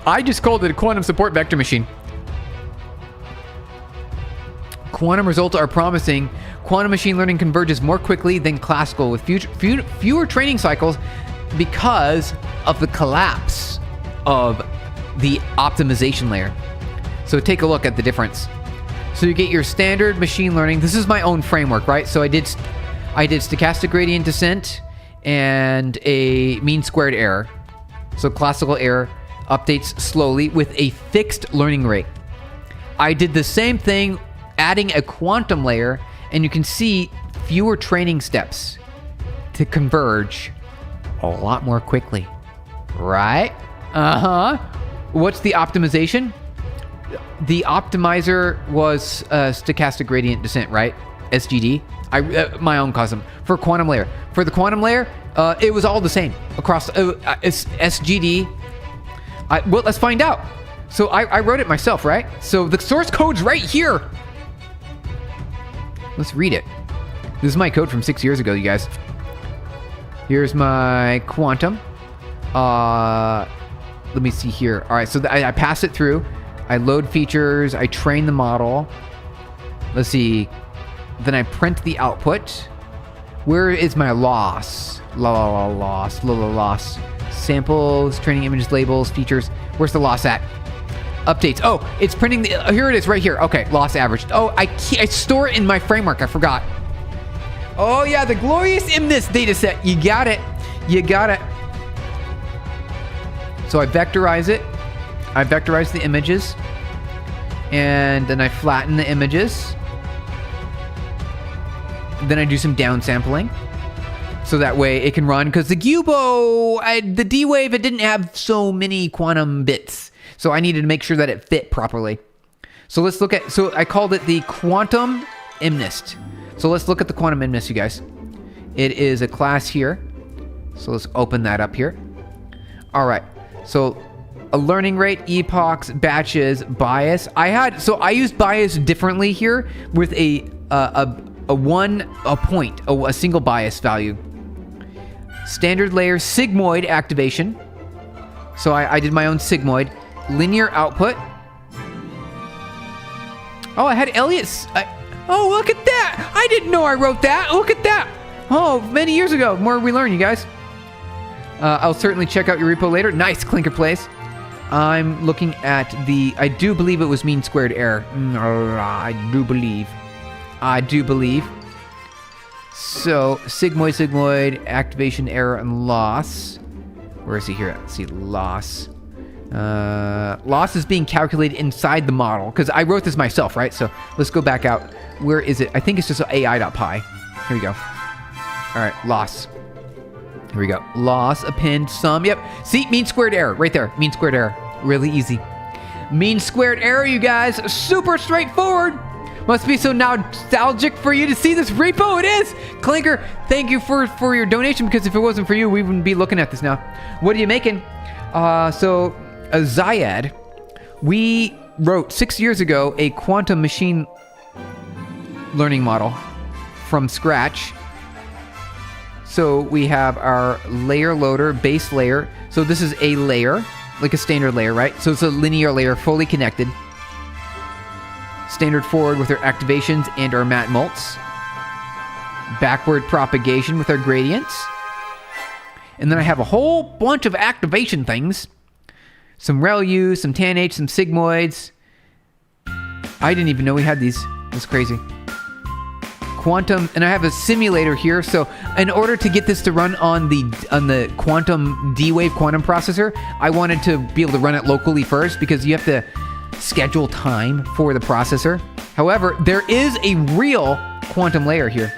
I just called it a quantum support vector machine. Quantum results are promising. Quantum machine learning converges more quickly than classical with fewer training cycles because of the collapse of the optimization layer. So take a look at the difference. So you get your standard machine learning. This is my own framework, right? So I did stochastic gradient descent and a mean squared error. So classical error updates slowly with a fixed learning rate. I did the same thing adding a quantum layer, and you can see fewer training steps to converge a lot more quickly, right? What's the optimization? The optimizer was stochastic gradient descent, right? SGD. My own custom for quantum layer. For the quantum layer, it was all the same across SGD. Well, let's find out. So I wrote it myself, right? So the source code's right here. Let's read it. This is my code from 6 years ago, you guys. Here's my quantum. Let me see here. All right, so I pass it through. I load features. I train the model. Let's see. Then I print the output. Where is my loss? Loss. Samples, training images, labels, features. Where's the loss at? Updates. Oh, it's printing the... here it is, right here. Okay, loss averaged. Oh, I store it in my framework. I forgot. Oh, yeah, the glorious MNIST data set. You got it. So I vectorize it. I vectorize the images. And then I flatten the images. Then I do some downsampling. So that way it can run. Because the Gubo, the D-Wave, it didn't have so many quantum bits. So I needed to make sure that it fit properly. So let's look at... So I called it the Quantum MNIST. So let's look at the Quantum MNIST, you guys. It is a class here. So let's open that up here. All right. So a learning rate, epochs, batches, bias. I used bias differently here with a single bias value. Standard layer, sigmoid activation. So I did my own sigmoid. Linear output. Oh, I had Elliot's. Oh, look at that. I didn't know I wrote that. Look at that. Oh, many years ago. The more we learn, you guys. I'll certainly check out your repo later. Nice, Clinker Place. I'm looking at I do believe it was mean squared error. I do believe. So, sigmoid, activation error, and loss. Where is he here? Let's see, loss. Loss is being calculated inside the model, because I wrote this myself, right? So, let's go back out. Where is it? I think it's just AI.py. Here we go. All right, loss. Here we go. Loss, append, sum. Yep. See, mean squared error. Right there. Mean squared error. Really easy. Mean squared error, you guys. Super straightforward. Must be so nostalgic for you to see this repo. It is. Clinker, thank you for your donation, because if it wasn't for you, we wouldn't be looking at this now. What are you making? So, a Zyad. We wrote 6 years ago a quantum machine learning model from scratch. So we have our layer loader, base layer. So this is a layer, like a standard layer, right? So it's a linear layer, fully connected. Standard forward with our activations and our mat mults. Backward propagation with our gradients. And then I have a whole bunch of activation things. Some ReLU, some TANH, some sigmoids. I didn't even know we had these. That's crazy. Quantum, and I have a simulator here. So in order to get this to run on the quantum D-Wave quantum processor, I wanted to be able to run it locally first, because you have to schedule time for the processor. However, there is a real quantum layer here.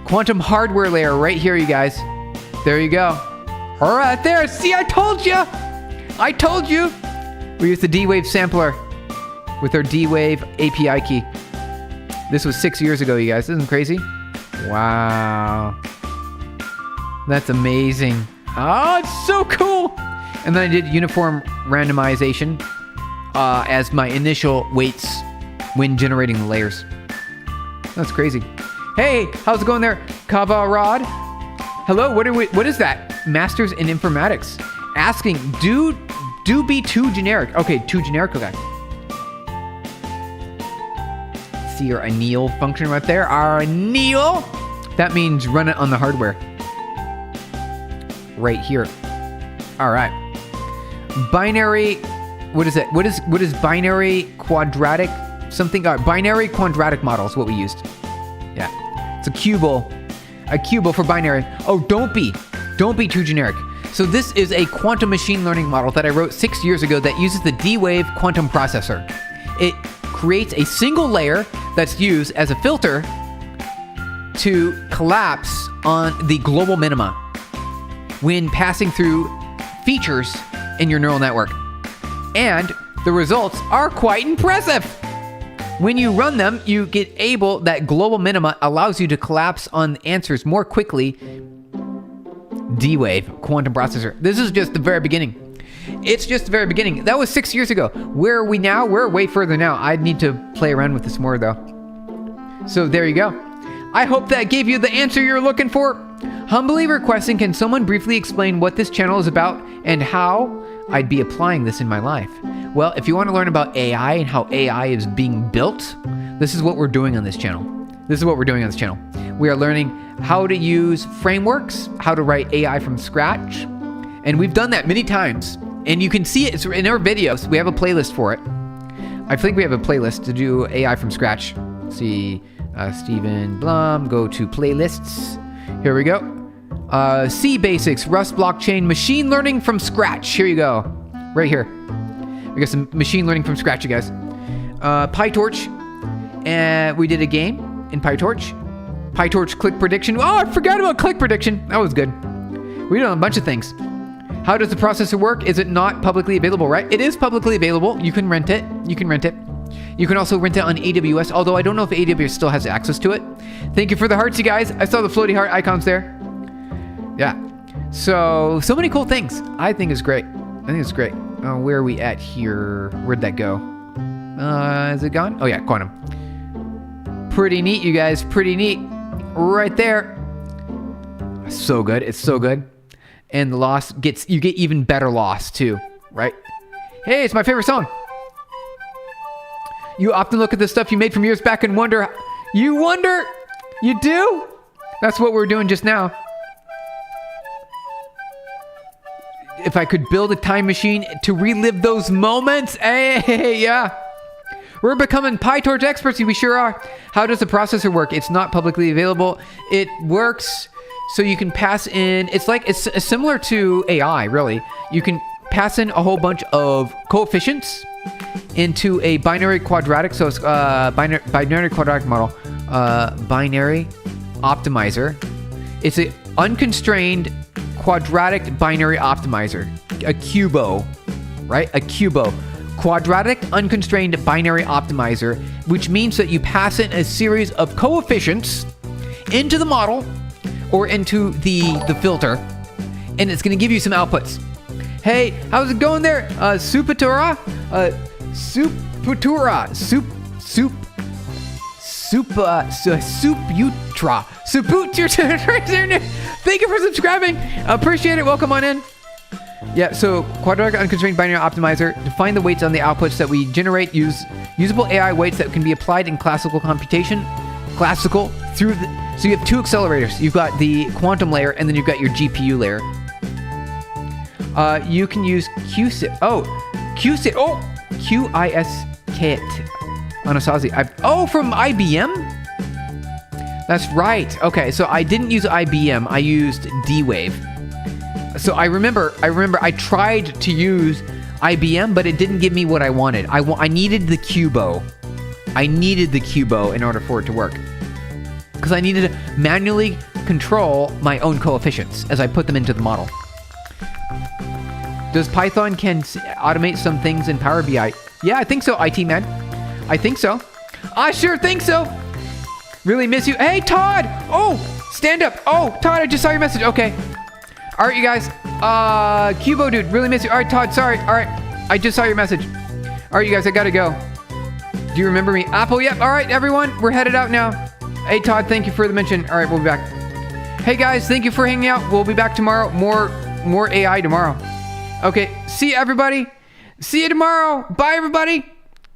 Quantum hardware layer right here, you guys. There you go. All right, there. See, I told you. We used the D-Wave sampler with our D-Wave API key. This was 6 years ago, you guys. Isn't it crazy? Wow. That's amazing. Oh, it's so cool. And then I did uniform randomization as my initial weights when generating the layers. That's crazy. Hey, how's it going there, Kava Rod? Hello, what is that? Masters in Informatics. Asking, do be too generic. Okay, too generic, okay. See our anneal function right there. Our anneal. That means run it on the hardware. Right here. All right. Binary. What is it? What is binary quadratic something? Binary quadratic model is what we used. Yeah. It's a cubo. A cubo for binary. Oh, don't be too generic. So this is a quantum machine learning model that I wrote 6 years ago that uses the D-Wave quantum processor. It creates a single layer that's used as a filter to collapse on the global minima when passing through features in your neural network. And the results are quite impressive. When you run them, you get that global minima allows you to collapse on answers more quickly. D-Wave quantum processor. This is just the very beginning. It's just the very beginning. That was 6 years ago. Where are we now? We're way further now. I need to play around with this more, though. So there you go. I hope that gave you the answer you're looking for. Humbly requesting, can someone briefly explain what this channel is about and how I'd be applying this in my life? Well, if you want to learn about AI and how AI is being built, this is what we're doing on this channel. We are learning how to use frameworks, how to write AI from scratch. And we've done that many times. And you can see it in our videos. We have a playlist for it. I think we have a playlist to do AI from scratch. Let's see, Stephen Blum, go to playlists. Here we go. C basics, Rust blockchain, machine learning from scratch. Here you go. Right here. We got some machine learning from scratch, you guys. Pytorch. And we did a game in Pytorch. Pytorch click prediction. Oh, I forgot about click prediction. That was good. We did a bunch of things. How does the processor work? Is it not publicly available, right? It is publicly available. You can rent it. You can also rent it on AWS, although I don't know if AWS still has access to it. Thank you for the hearts, you guys. I saw the floaty heart icons there. Yeah. So many cool things. I think it's great. Where are we at here? Where'd that go? Is it gone? Oh yeah, quantum. Pretty neat, you guys. Pretty neat. Right there. So good. It's so good. And the loss you get even better loss too, right? Hey, it's my favorite song. You often look at the stuff you made from years back and wonder. You do? That's what we're doing just now. If I could build a time machine to relive those moments, hey, yeah. We're becoming Pytorch experts, we sure are. How does the processor work? It's not publicly available. It works so you can pass in, it's similar to AI, really. You can pass in a whole bunch of coefficients into a binary quadratic, so it's binary quadratic model, binary optimizer. It's an unconstrained quadratic binary optimizer, a cubo, right? A cubo. Quadratic unconstrained binary optimizer, which means that you pass in a series of coefficients into the model or into the filter, and it's going to give you some outputs. Hey, how's it going there? Suputura? Suputura. Thank you for subscribing. Appreciate it. Welcome on in. Yeah, so quadratic unconstrained binary optimizer. Define the weights on the outputs that we generate. Use usable AI weights that can be applied in classical computation. So you have two accelerators. You've got the quantum layer, and then you've got your GPU layer. You can use QSIT. QSIT. QISKit on Asazi. From IBM? That's right. Okay, so I didn't use IBM. I used D-Wave. So I remember I tried to use IBM, but it didn't give me what I wanted. I needed the Cubo. I needed the Cubo in order for it to work. Because I needed to manually control my own coefficients as I put them into the model. Does Python can automate some things in Power BI? Yeah, I think so, IT man. I think so. I sure think so. Really miss you. Hey, Todd! Oh, stand up. Oh, Todd, I just saw your message. Okay. All right, you guys. Cubo dude, really miss you. All right, Todd, sorry. All right, I just saw your message. All right, you guys, I gotta go. Do you remember me? Apple, yep. All right, everyone, we're headed out now. Hey, Todd, thank you for the mention. All right, we'll be back. Hey, guys, thank you for hanging out. We'll be back tomorrow. More AI tomorrow. Okay, see you, everybody. See you tomorrow. Bye, everybody.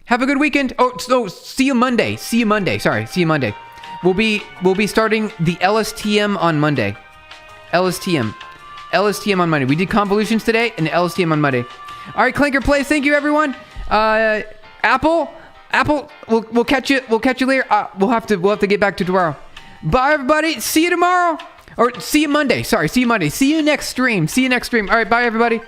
Have a good weekend. See you Monday. Sorry, see you Monday. We'll be starting the LSTM on Monday. LSTM on Monday. We did convolutions today and LSTM on Monday. All right, Clanker Plays. Thank you, everyone. Apple. We'll catch you later. We'll have to get back to tomorrow. Bye, everybody. See you tomorrow. Or see you Monday. Sorry, see you Monday. See you next stream. All right, bye, everybody.